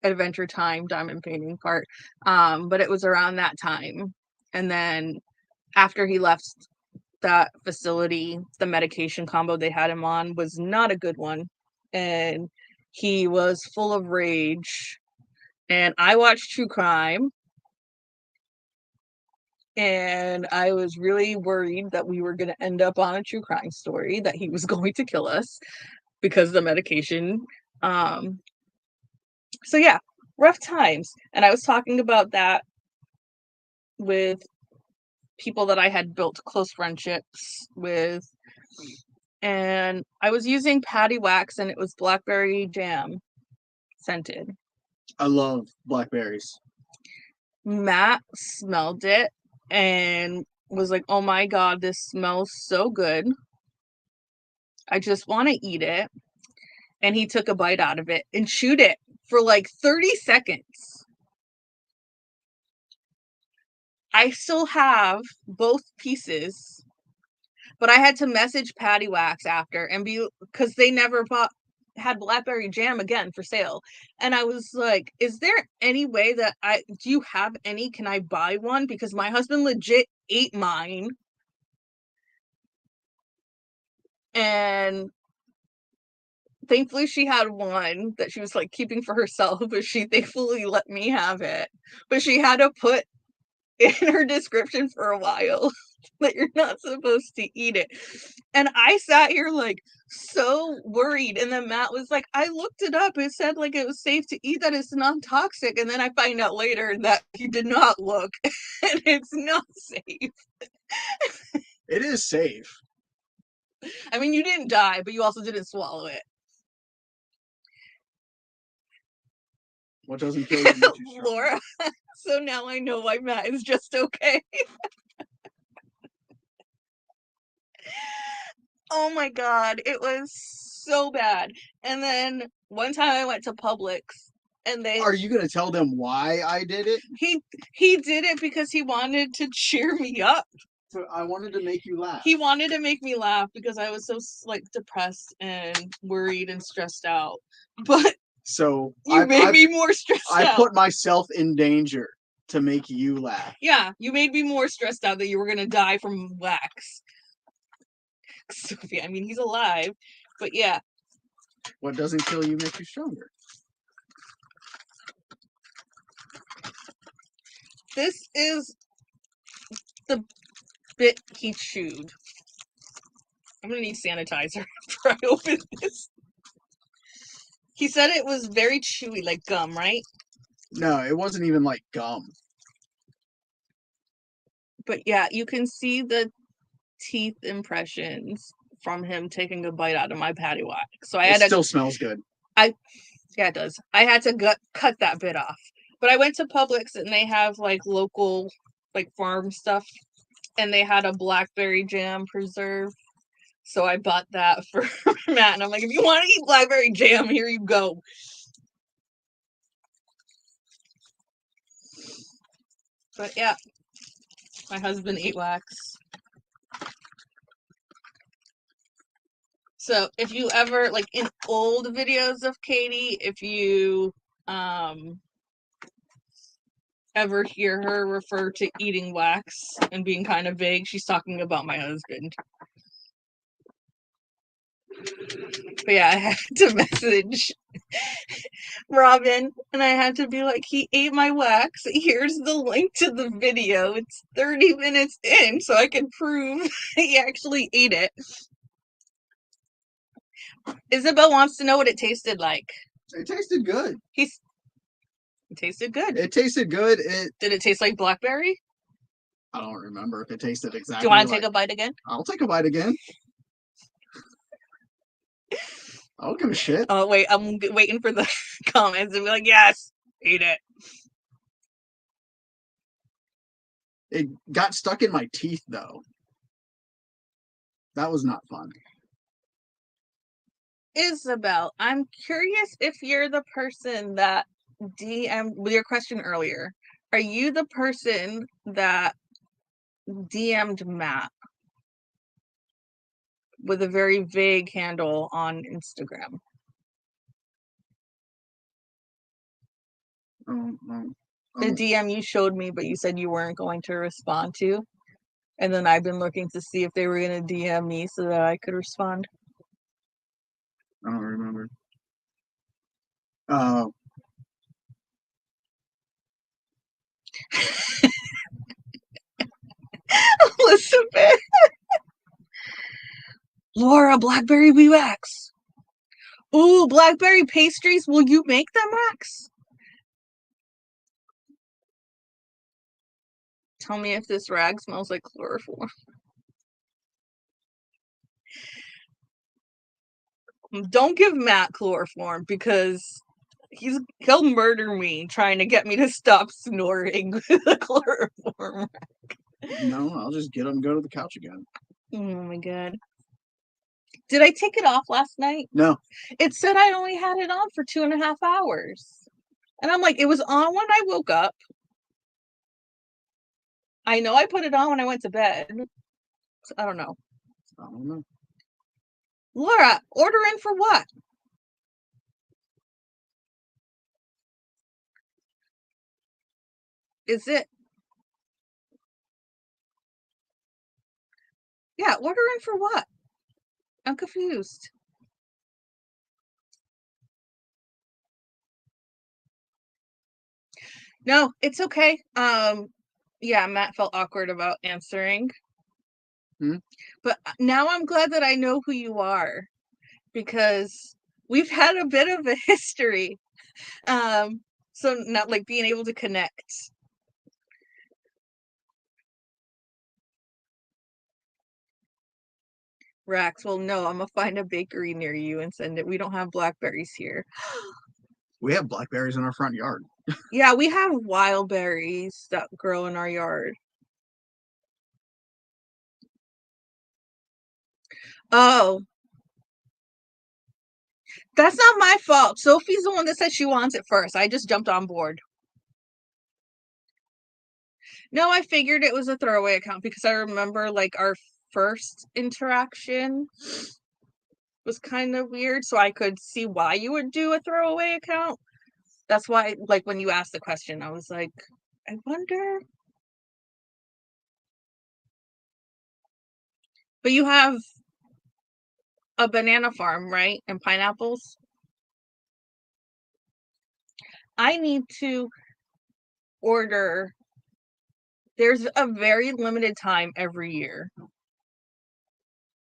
Adventure Time diamond painting part, but it was around that time. And then after he left that facility, the medication combo they had him on was not a good one. And he was full of rage. And I watched true crime. And I was really worried that we were going to end up on a true crime story, that he was going to kill us because of the medication. So yeah, rough times. And I was talking about that with people that I had built close friendships with. And I was using Patty Wax, and it was blackberry jam scented. I love blackberries. Matt smelled it and was like, oh my God, this smells so good. I just want to eat it. And he took a bite out of it and chewed it for like 30 seconds. I still have both pieces, but I had to message Patty Wax after and be, because they never had blackberry jam again for sale. And I was like, is there any way that do you have any? Can I buy one? Because my husband legit ate mine. And thankfully she had one that she was like keeping for herself, but she thankfully let me have it. But she had to put in her description for a while that you're not supposed to eat it. And I sat here like so worried. And then Matt was like, I looked it up. It said like it was safe to eat, that it's non-toxic. And then I find out later that he did not look and it's not safe. It is safe. I mean, you didn't die, but you also didn't swallow it. What doesn't kill you makes you stronger. Laura. So now I know why Matt is just okay. Oh my God, it was so bad. And then one time I went to Publix, and Are you gonna tell them why I did it? He did it because he wanted to cheer me up. So I wanted to make you laugh. He wanted to make me laugh because I was so like depressed and worried and stressed out. But so you made me more stressed out. I put myself in danger to make you laugh. Yeah, you made me more stressed out that you were gonna die from wax. Sophie, I mean, he's alive, but yeah. What doesn't kill you makes you stronger. This is the bit he chewed. I'm gonna need sanitizer after I open this. He said it was very chewy, like gum, right? No, it wasn't even like gum. But yeah, you can see the teeth impressions from him taking a bite out of my patty wax. So I It had to. still smells good. Yeah, it does. I had to cut that bit off. But I went to Publix and they have like local, like farm stuff, and they had a blackberry jam preserve. So I bought that for Matt, and I'm like, if you want to eat blackberry jam, here you go. But yeah, my husband ate wax. So if you ever, like in old videos of Katie, if you ever hear her refer to eating wax and being kind of vague, she's talking about my husband. But yeah, I had to message Robin and I had to be like, he ate my wax. Here's the link to the video. It's 30 minutes in, so I can prove he actually ate it. Isabel wants to know what it tasted like. It tasted good. It tasted good. It tasted good. Did it taste like blackberry? I don't remember if it tasted exactly. Do you want to take a bite again? I'll take a bite again. I don't give a shit. Oh wait, I'm waiting for the comments to be like, yes, eat it. It got stuck in my teeth though. That was not fun. Isabel, I'm curious if you're the person that DM'd with your question earlier. Are you the person that DM'd Matt with a very vague handle on Instagram? The DM you showed me, but you said you weren't going to respond to. And then I've been looking to see if they were going to DM me so that I could respond. I don't remember. Elizabeth. Laura, blackberry wax. Ooh, blackberry pastries. Will you make them, Max? Tell me if this rag smells like chloroform. Don't give Matt chloroform because he'll murder me trying to get me to stop snoring with the chloroform. No, I'll just get him and go to the couch again. Oh my god. Did I take it off last night? No. It said I only had it on for 2.5 hours. And I'm like, it was on when I woke up. I know I put it on when I went to bed. So I don't know. I don't know. Laura, order in for what? Is it? Yeah, order in for what? I'm confused. No, it's okay. Yeah, Matt felt awkward about answering. But now I'm glad that I know who you are because we've had a bit of a history. So not like being able to connect. Rax, well, no, I'm gonna find a bakery near you and send it. We don't have blackberries here. We have blackberries in our front yard. Yeah, we have wild berries that grow in our yard. Oh, that's not my fault. Sophie's the one that said she wants it first. I just jumped on board. No, I figured it was a throwaway account because I remember like our first interaction was kind of weird, so I could see why you would do a throwaway account. That's why, like, when you asked the question, I was like, I wonder. But you have a banana farm, right? And pineapples? I need to order There's a very limited time every year.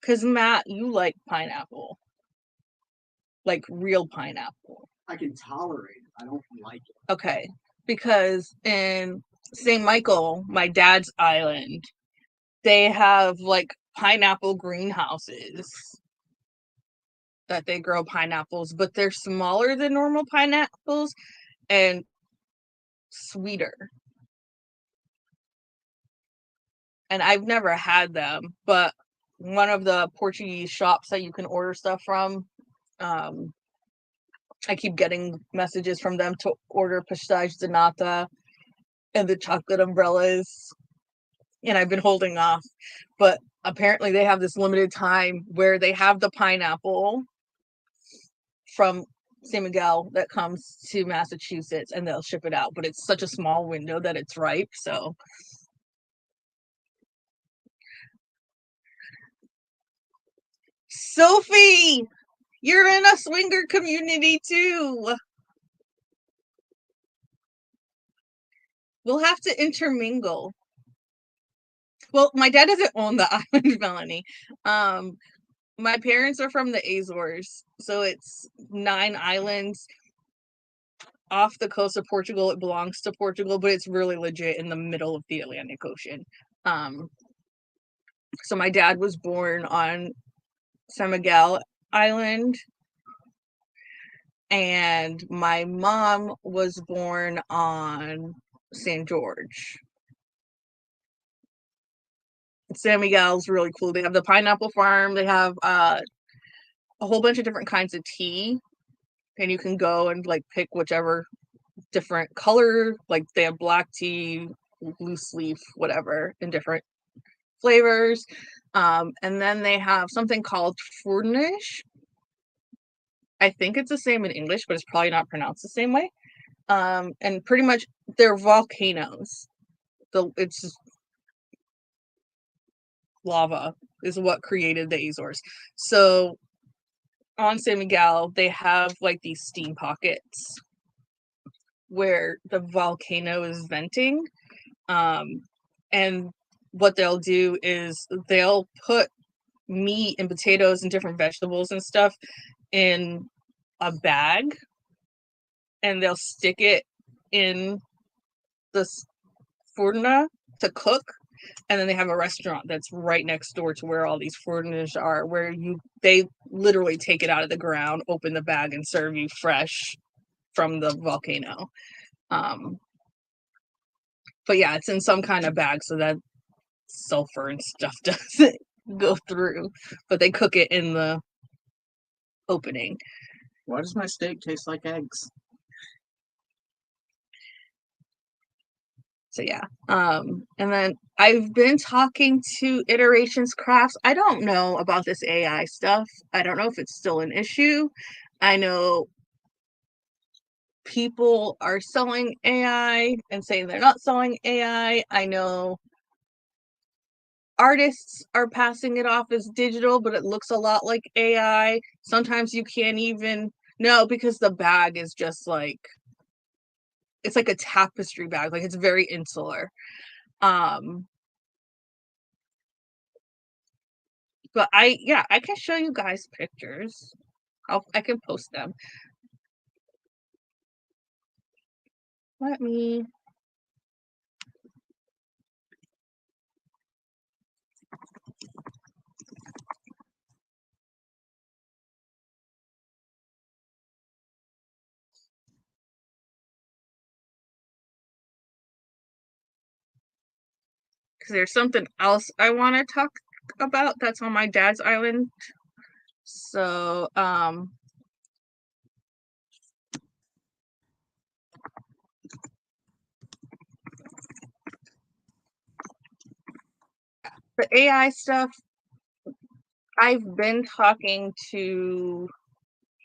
Because, Matt, you like pineapple. Like real pineapple. I can tolerate it. I don't like it. Okay. Because in St. Michael, my dad's island, they have like pineapple greenhouses that they grow pineapples, but they're smaller than normal pineapples and sweeter. And I've never had them, but one of the Portuguese shops that you can order stuff from, I keep getting messages from them to order pistache de nata and the chocolate umbrellas, and I've been holding off. But apparently they have this limited time where they have the pineapple from San Miguel that comes to Massachusetts and they'll ship it out, but it's such a small window that it's ripe. So Sophie, you're in a swinger community too. We'll have to intermingle. Well, my dad doesn't own the island, Melanie. My parents are from the Azores, so it's 9 islands off the coast of Portugal. It belongs to Portugal, but it's really legit in the middle of the Atlantic Ocean. So my dad was born on San Miguel Island, and my mom was born on San George. San Miguel's really cool. They have the pineapple farm. They have a whole bunch of different kinds of tea, and you can go and like pick whichever different color. Like they have black tea, loose leaf, whatever, in different flavors. And then they have something called Fournish. I think it's the same in English, but it's probably not pronounced the same way. And pretty much they're volcanoes. It's lava is what created the Azores. So on San Miguel, they have like these steam pockets where the volcano is venting. And what they'll do is they'll put meat and potatoes and different vegetables and stuff in a bag, and they'll stick it in the furna to cook. And then they have a restaurant that's right next door to where all these furnas are, where they literally take it out of the ground, open the bag, and serve you fresh from the volcano. But yeah, it's in some kind of bag so that sulfur and stuff doesn't go through. But they cook it in the opening. Why does my steak taste like eggs? So yeah. And then I've been talking to Iterations Crafts. I don't know about this AI stuff. I don't know if it's still an issue. I know people are selling AI and saying they're not selling AI. I know artists are passing it off as digital, but it looks a lot like AI. Sometimes you can't even know because the bag is just like, it's like a tapestry bag, like it's very insular. But I can show you guys pictures. I can post them. Let me. Because there's something else I want to talk about that's on my dad's island. So, the AI stuff, I've been talking to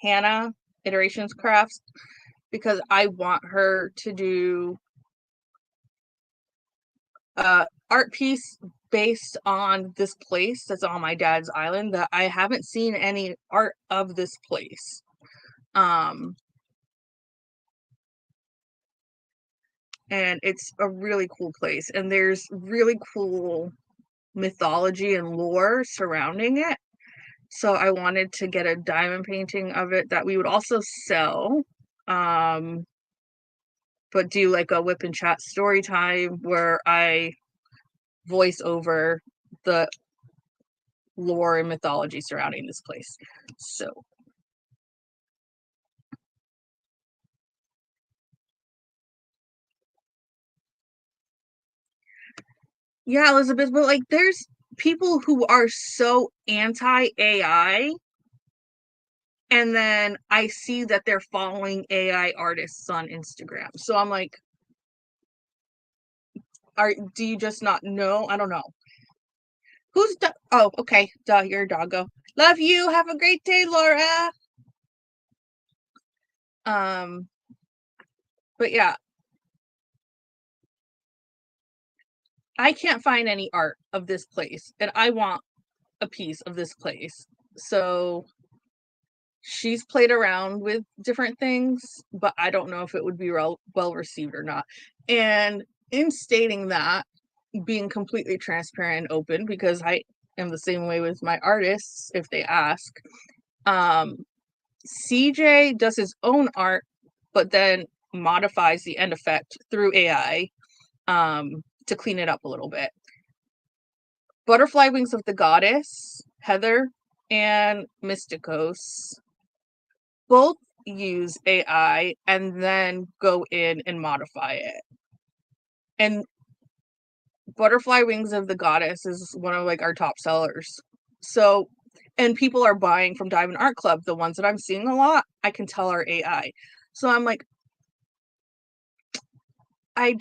Hannah, Iterations Crafts, because I want her to do art piece based on this place that's on my dad's island that I haven't seen any art of this place. and it's a really cool place, and there's really cool mythology and lore surrounding it. So I wanted to get a diamond painting of it that we would also sell, but do like a whip and chat story time where I voice over the lore and mythology surrounding this place. So yeah, Elizabeth, but like there's people who are so anti AI, and then I see that they're following AI artists on Instagram. So I'm like, do you just not know? I don't know. Oh, okay. Duh, you're a doggo. Love you. Have a great day, Laura. Um, but yeah, I can't find any art of this place, and I want a piece of this place. So she's played around with different things, but I don't know if it would be well received or not. And in stating that, being completely transparent and open, because I am the same way with my artists if they ask. CJ does his own art, but then modifies the end effect through AI to clean it up a little bit. Butterfly Wings of the Goddess, Heather, and Mysticos both use AI and then go in and modify it. And Butterfly Wings of the Goddess is one of like our top sellers. So, and people are buying from Diamond Art Club. The ones that I'm seeing a lot, I can tell are AI. So I'm like, I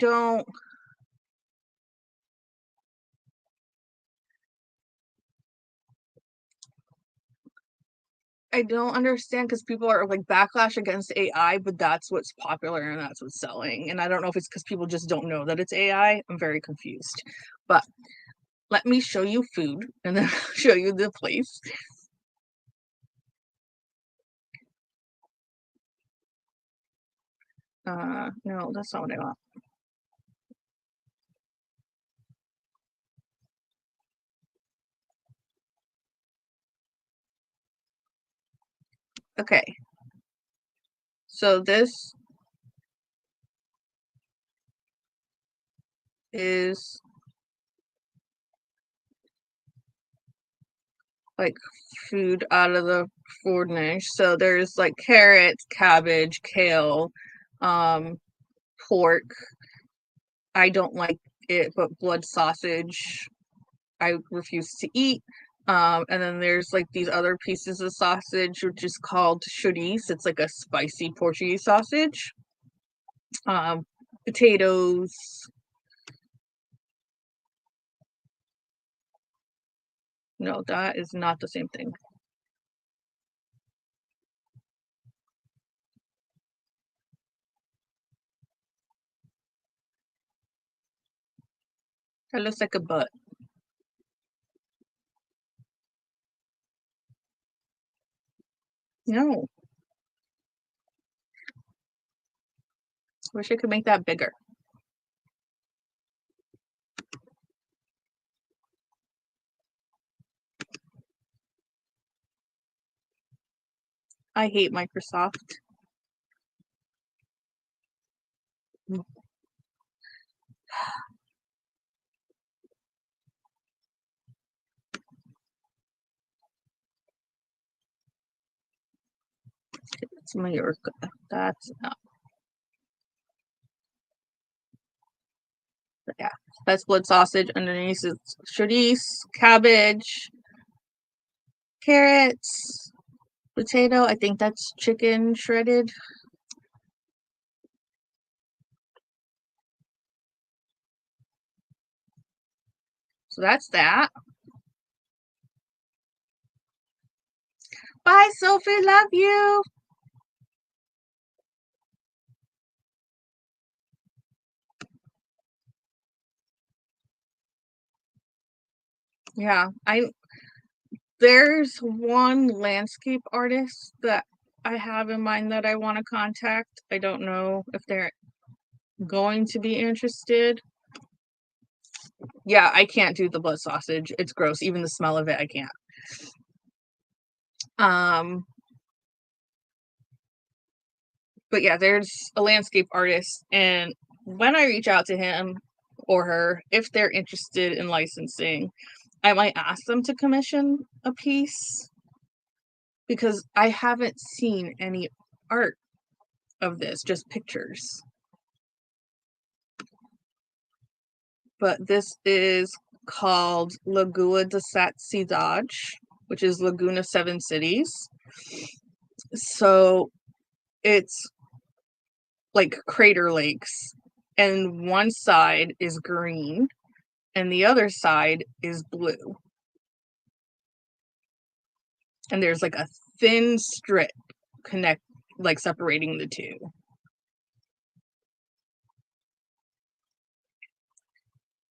don't understand because people are like backlash against AI, but that's what's popular and that's what's selling. And I don't know if it's because people just don't know that it's AI. I'm very confused. But let me show you food and then show you the place. No, that's not what I want. Okay. So this is like food out of the food niche. So there's like carrots, cabbage, kale, pork. I don't like it, but blood sausage I refuse to eat. And then there's like these other pieces of sausage, which is called chouriço. It's like a spicy Portuguese sausage. Potatoes. No, that is not the same thing. That looks like a butt. No. Wish I could make that bigger. I hate Microsoft. It's Mallorca. That's not. But yeah, that's blood sausage. Underneath is chouriço, cabbage, carrots, potato. I think that's chicken shredded. So that's that. Bye, Sophie. Love you. Yeah, there's one landscape artist that I have in mind that I want to contact. I don't know if they're going to be interested. Yeah, I can't do the blood sausage. It's gross. Even the smell of it, I can't. But yeah, there's a landscape artist, and when I reach out to him or her, if they're interested in licensing, I might ask them to commission a piece because I haven't seen any art of this, just pictures. But this is called Lagoa de Sete Cidades, which is Laguna Seven Cities. So it's like crater lakes, and one side is green and the other side is blue. And there's like a thin strip separating the two.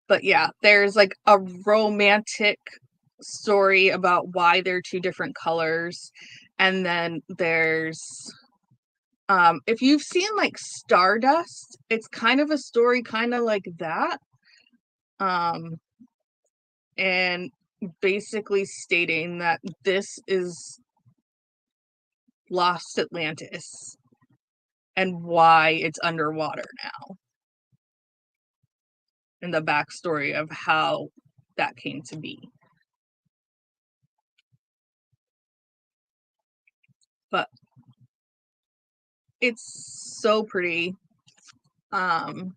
But yeah, there's like a romantic story about why they're two different colors. And then there's if you've seen like Stardust, it's kind of a story kind of like that. And basically stating that this is Lost Atlantis and why it's underwater now, and the backstory of how that came to be. But it's so pretty. And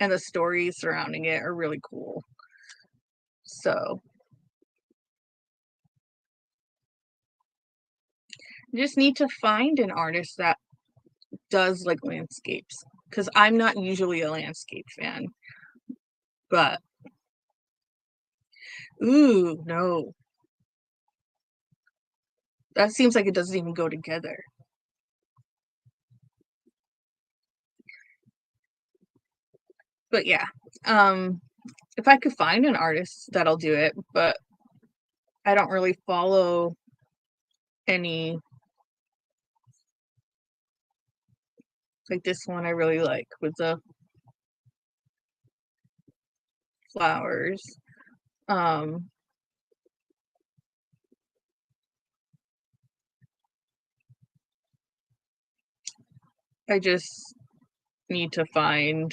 the stories surrounding it are really cool. So you just need to find an artist that does like landscapes, because I'm not usually a landscape fan. But ooh, no. That seems like it doesn't even go together. But yeah, if I could find an artist that'll do it, but I don't really follow any. Like this one I really like with the flowers. I just need to find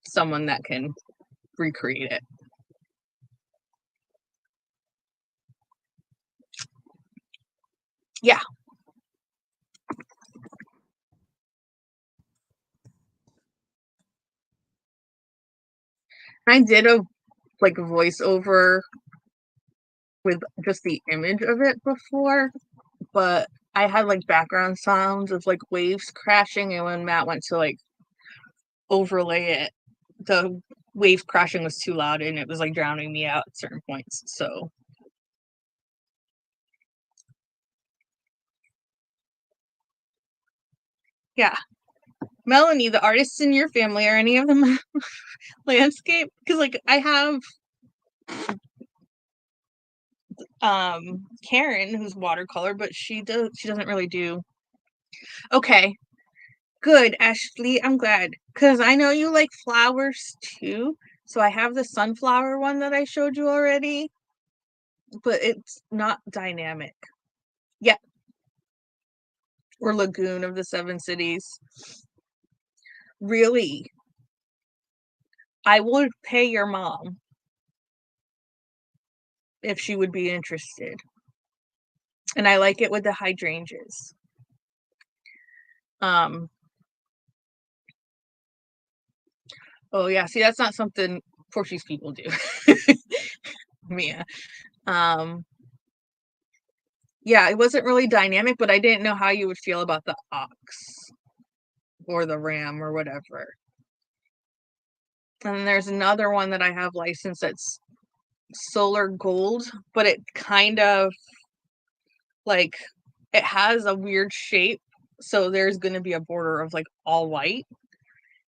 someone that can recreate it. Yeah. I did a like voiceover with just the image of it before, but I had like background sounds of like waves crashing, and when Matt went to like overlay it, the wave crashing was too loud and it was like drowning me out at certain points. So yeah. Melanie, the artists in your family, are any of them landscape? Because like I have Karen, who's watercolor, but she doesn't really do. Okay, good, Ashley. I'm glad, because I know you like flowers too. So I have the sunflower one that I showed you already, but it's not dynamic. Yeah, or Lagoon of the Seven Cities. Really, I would pay your mom if she would be interested. And I like it with the hydrangeas. Um, oh yeah, see, that's not something Portuguese people do. Mia. Um, yeah, it wasn't really dynamic, but I didn't know how you would feel about the ox or the ram or whatever. And then there's another one that I have licensed that's solar gold, but it kind of like it has a weird shape. So there's going to be a border of like all white.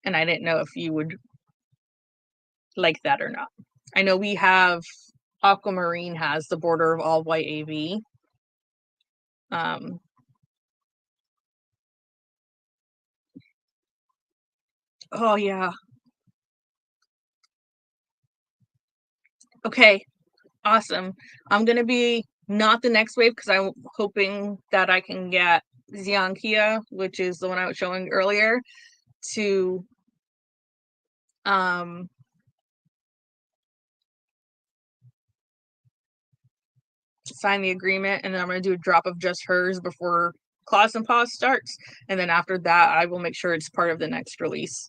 And I didn't know if you would like that or not. I know we have Aquamarine has the border of all white AV. Oh yeah. Okay, awesome. I'm gonna be not the next wave because I'm hoping that I can get Xiankia, which is the one I was showing earlier, to sign the agreement, and then I'm going to do a drop of just hers before Claws and Paws starts, and then after that I will make sure it's part of the next release.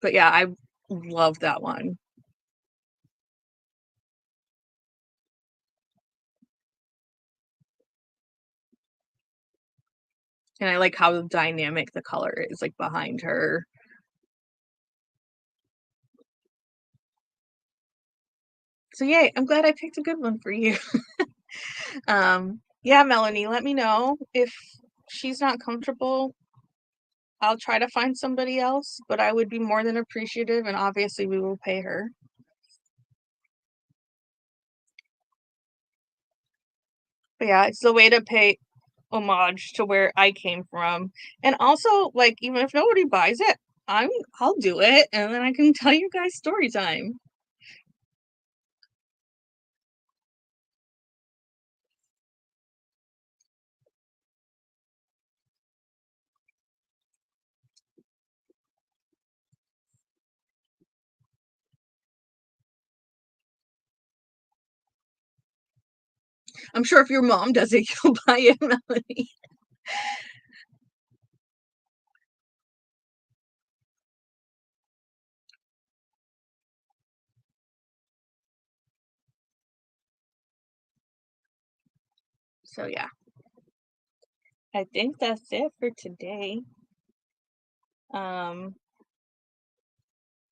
But yeah, I love that one. And I like how dynamic the color is, like, behind her. So yay, I'm glad I picked a good one for you. Yeah, Melanie, let me know if she's not comfortable. I'll try to find somebody else, but I would be more than appreciative, and obviously we will pay her. But yeah, it's the way to pay homage to where I came from. And also, like, even if nobody buys it, I'll do it, and then I can tell you guys story time. I'm sure if your mom does it, you'll buy it, Melanie. So yeah. I think that's it for today.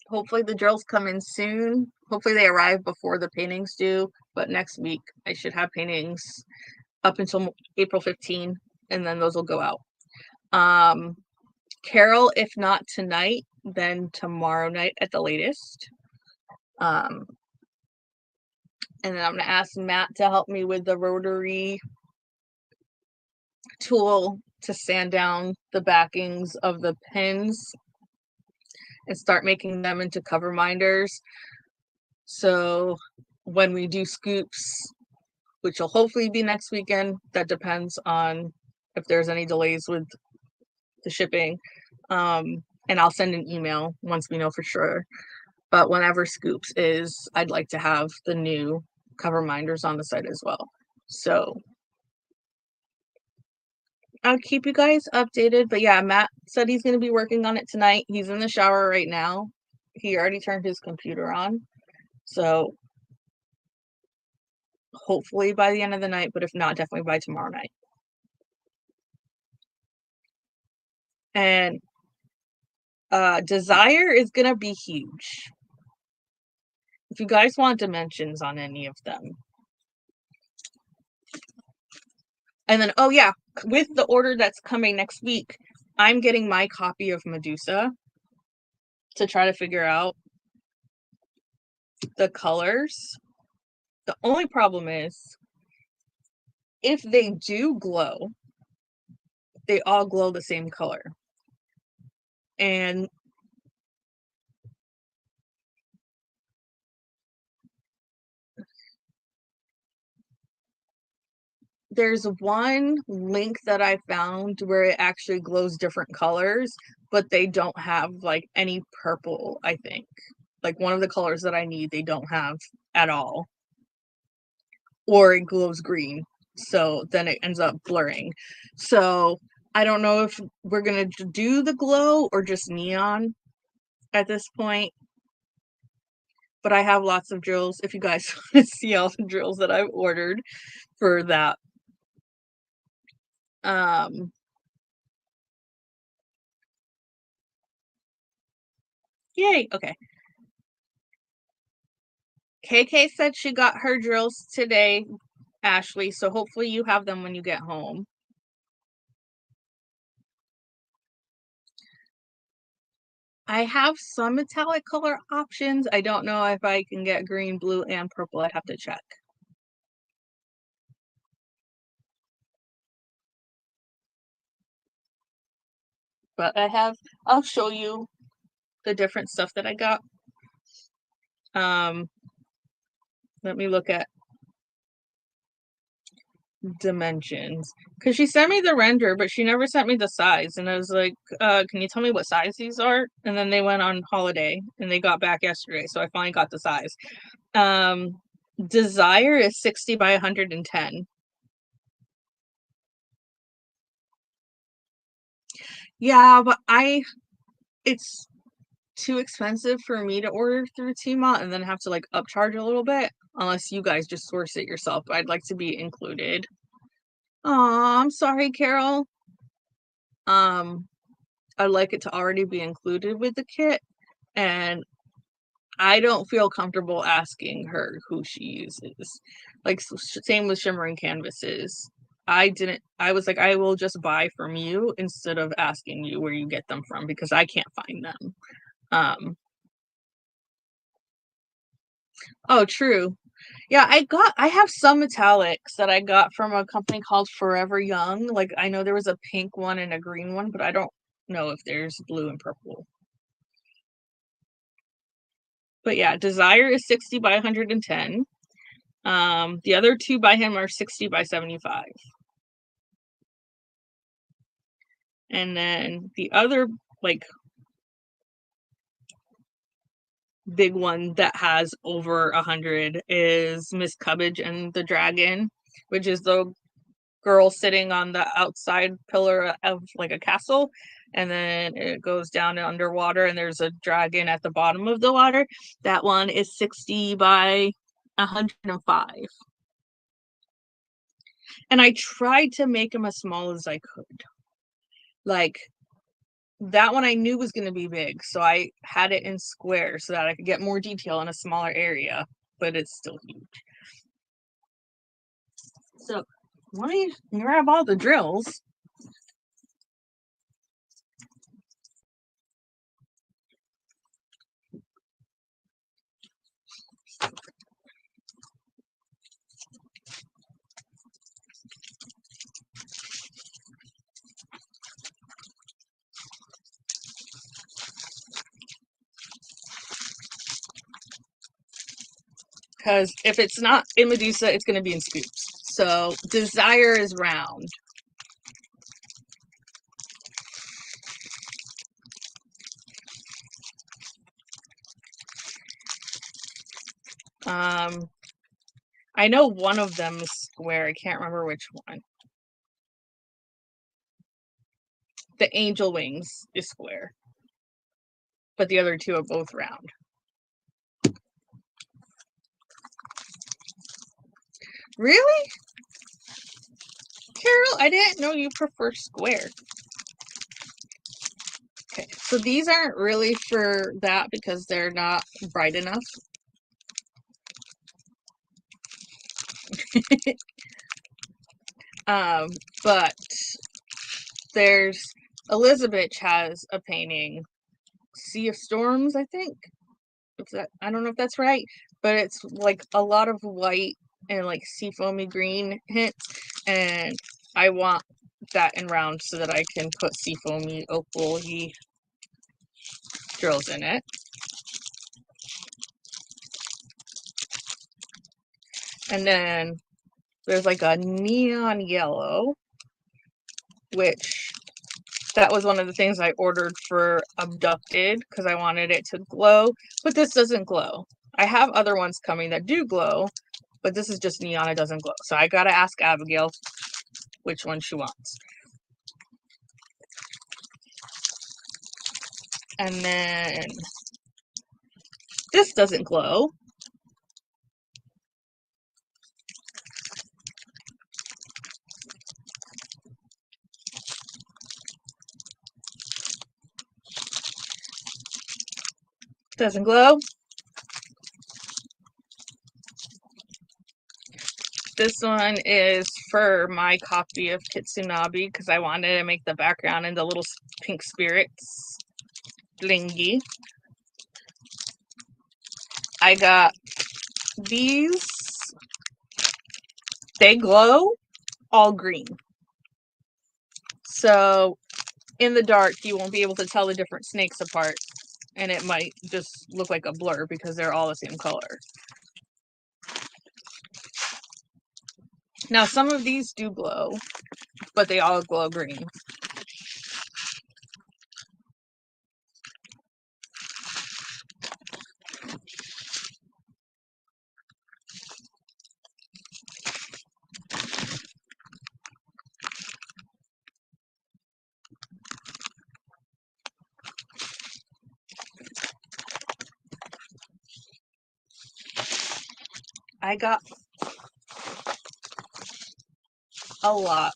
Hopefully the drills come in soon. Hopefully they arrive before the paintings do, but next week I should have paintings up until April 15, and then those will go out. Carol, if not tonight, then tomorrow night at the latest. And then I'm gonna ask Matt to help me with the rotary tool to sand down the backings of the pins and start making them into cover minders. So when we do scoops, which will hopefully be next weekend, that depends on if there's any delays with the shipping. And I'll send an email once we know for sure. But whenever scoops is, I'd like to have the new cover minders on the site as well. So I'll keep you guys updated. But yeah, Matt said he's going to be working on it tonight. He's in the shower right now. He already turned his computer on. So hopefully by the end of the night, but if not, definitely by tomorrow night. And Desire is going to be huge. If you guys want dimensions on any of them. And then, oh yeah, with the order that's coming next week, I'm getting my copy of Medusa to try to figure out the colors. The only problem is, if they do glow, they all glow the same color. And there's one link that I found where it actually glows different colors, but they don't have like any purple, I think. Like one of the colors that I need, they don't have at all. Or it glows green. So then it ends up blurring. So I don't know if we're going to do the glow or just neon at this point. But I have lots of drills if you guys want to see all the drills that I've ordered for that. Yay, okay. KK said she got her drills today, Ashley, so hopefully you have them when you get home. I have some metallic color options. I don't know if I can get green, blue, and purple. I'd have to check. But I'll show you the different stuff that I got. Let me look at dimensions, because she sent me the render, but she never sent me the size. And I was like, can you tell me what size these are? And then they went on holiday and they got back yesterday, so I finally got the size. Desire is 60 by 110. Yeah, but it's too expensive for me to order through Tmall and then have to like upcharge a little bit, unless you guys just source it yourself. I'd like to be included. Oh, I'm sorry, Carol. I'd like it to already be included with the kit, and I don't feel comfortable asking her who she uses. Like, same with shimmering canvases. I was like, I will just buy from you instead of asking you where you get them from, because I can't find them. Oh, true. Yeah, I have some metallics that I got from a company called Forever Young. Like, I know there was a pink one and a green one, but I don't know if there's blue and purple. But yeah, Desire is 60 by 110. The other two by him are 60 by 75. And then the other like big one that has over 100 is Miss Cubbage and the Dragon, which is the girl sitting on the outside pillar of like a castle, and then it goes down underwater and there's a dragon at the bottom of the water. That one is 60 by 105. And I tried to make them as small as I could. Like, that one I knew was going to be big, so I had it in square so that I could get more detail in a smaller area, but it's still huge. So let me grab all the drills. Because if it's not in Medusa, it's going to be in scoops. So Desire is round. I know one of them is square. I can't remember which one. The Angel Wings is square, but the other two are both round. Really? Carol, I didn't know you prefer square. Okay, so these aren't really for that because they're not bright enough. But there's Elizabeth has a painting, Sea of Storms, I think. I don't know if that's right, but it's like a lot of white and like seafoamy green hints, and I want that in round so that I can put seafoamy opal drills in it. And then there's like a neon yellow, which that was one of the things I ordered for Abducted because I wanted it to glow, but this doesn't glow. I have other ones coming that do glow, but this is just neon, it doesn't glow. So I gotta ask Abigail which one she wants. And then this doesn't glow. Doesn't glow. This one is for my copy of Kitsunabe because I wanted to make the background into little pink spirits. blingy. I got these. They glow all green. So in the dark, you won't be able to tell the different snakes apart. And it might just look like a blur because they're all the same color. Now, some of these do glow, but they all glow green. I got a lot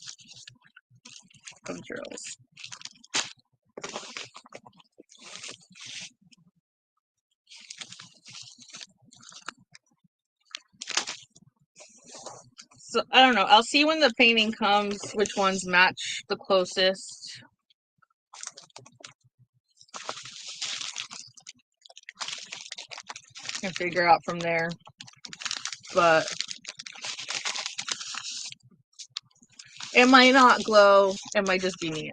of drills. So I don't know. I'll see when the painting comes which ones match the closest. And figure out from there. But it might not glow. It might just be neon.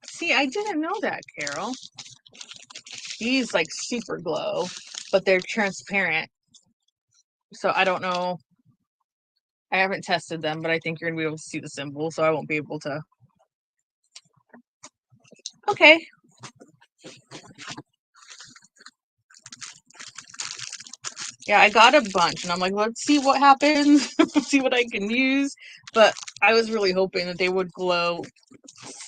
See, I didn't know that, Carol. These like super glow, but they're transparent. So I don't know. I haven't tested them, but I think you're gonna be able to see the symbol, so I won't be able to. Okay. Yeah, I got a bunch, and I'm like, let's see what happens. See what I can use. But I was really hoping that they would glow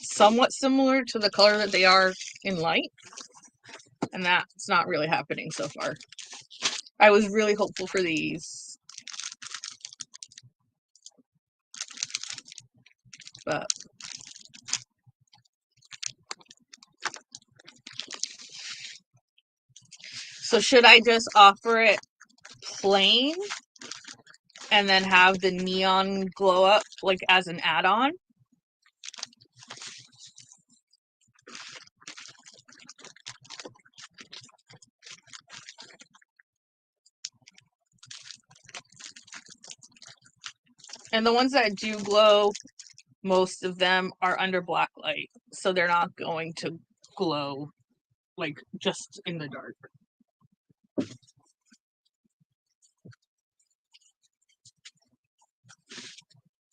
somewhat similar to the color that they are in light. And that's not really happening so far. I was really hopeful for these. But so should I just offer it plain and then have the neon glow up like as an add-on? And the ones that do glow, most of them are under black light, so they're not going to glow like just in the dark.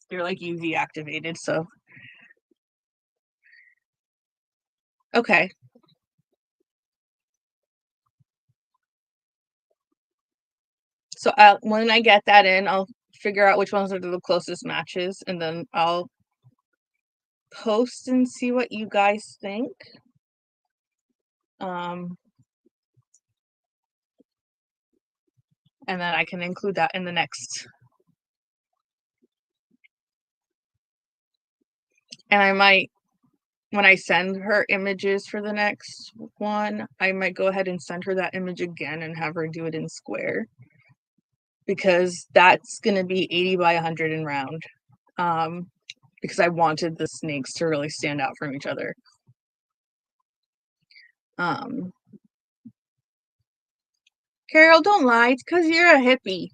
They're like UV activated, so okay. So when I get that in, I'll figure out which ones are the closest matches, and then I'll post and see what you guys think. And then I can include that in the next. And I might, when I send her images for the next one, I might go ahead and send her that image again and have her do it in square. Because that's going to be 80 by 100 in round. Because I wanted the snakes to really stand out from each other. Carol, don't lie. It's because you're a hippie.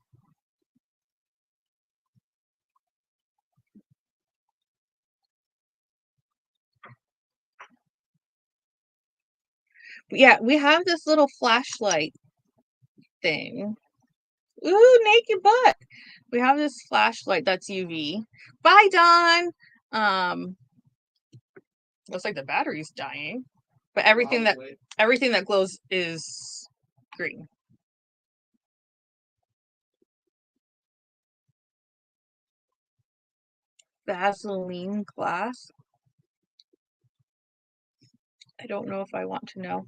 But yeah, we have this little flashlight thing. Ooh, naked butt. We have this flashlight that's UV. Bye, Dawn. Looks like the battery's dying. But everything that glows is green. Vaseline glass. I don't know if I want to know.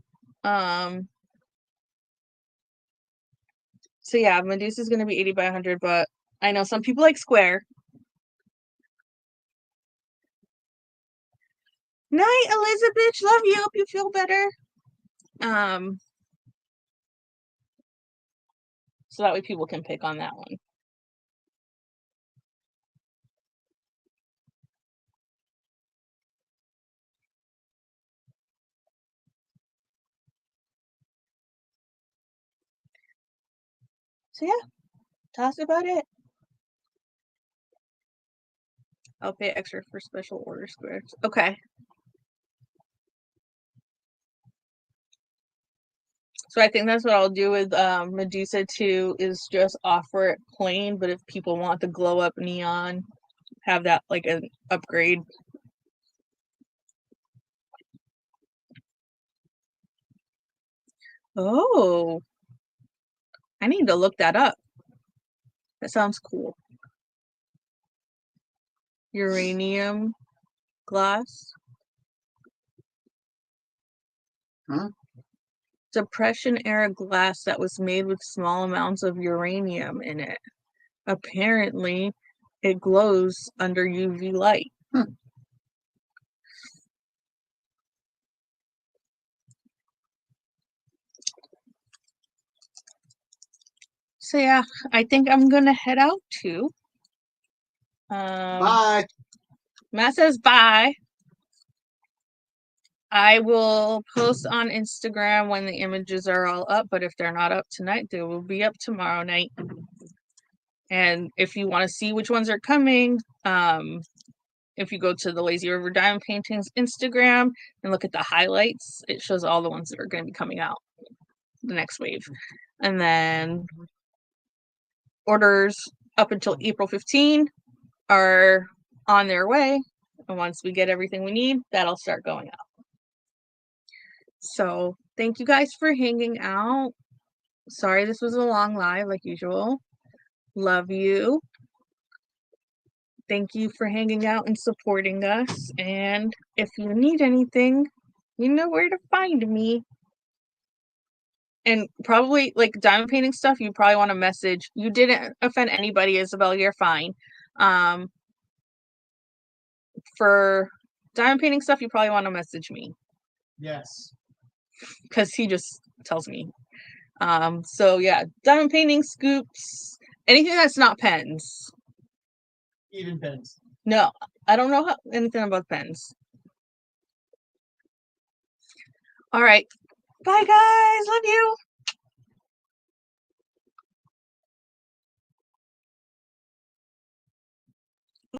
So yeah, Medusa's gonna be 80 by 100, but I know some people like square. Night, Elizabeth. Love you. Hope you feel better. So that way people can pick on that one. So yeah, that's about it. I'll pay extra for special order squares. Okay. So I think that's what I'll do with Medusa 2 is just offer it plain, but if people want the glow up neon, have that like an upgrade. Oh, I need to look that up. That sounds cool. Uranium glass. Huh? Depression era glass that was made with small amounts of uranium in it. Apparently, it glows under UV light. So yeah, I think I'm gonna head out too. Bye. Matt says bye. I will post on Instagram when the images are all up, but if they're not up tonight, they will be up tomorrow night. And if you want to see which ones are coming, if you go to the Lazy River Diamond Paintings Instagram and look at the highlights, it shows all the ones that are going to be coming out the next wave. And then orders up until April 15 are on their way. And once we get everything we need, that'll start going out. So thank you guys for hanging out. Sorry this was a long live like usual. Love you. Thank you for hanging out and supporting us. And if you need anything, you know where to find me. And probably like diamond painting stuff, you probably want to message. You didn't offend anybody, Isabel. You're fine. For diamond painting stuff, you probably want to message me. Yes. Because he just tells me. So yeah, diamond painting, scoops, anything that's not pens. Even pens. No, I don't know anything about pens. All right. Bye, guys. Love you.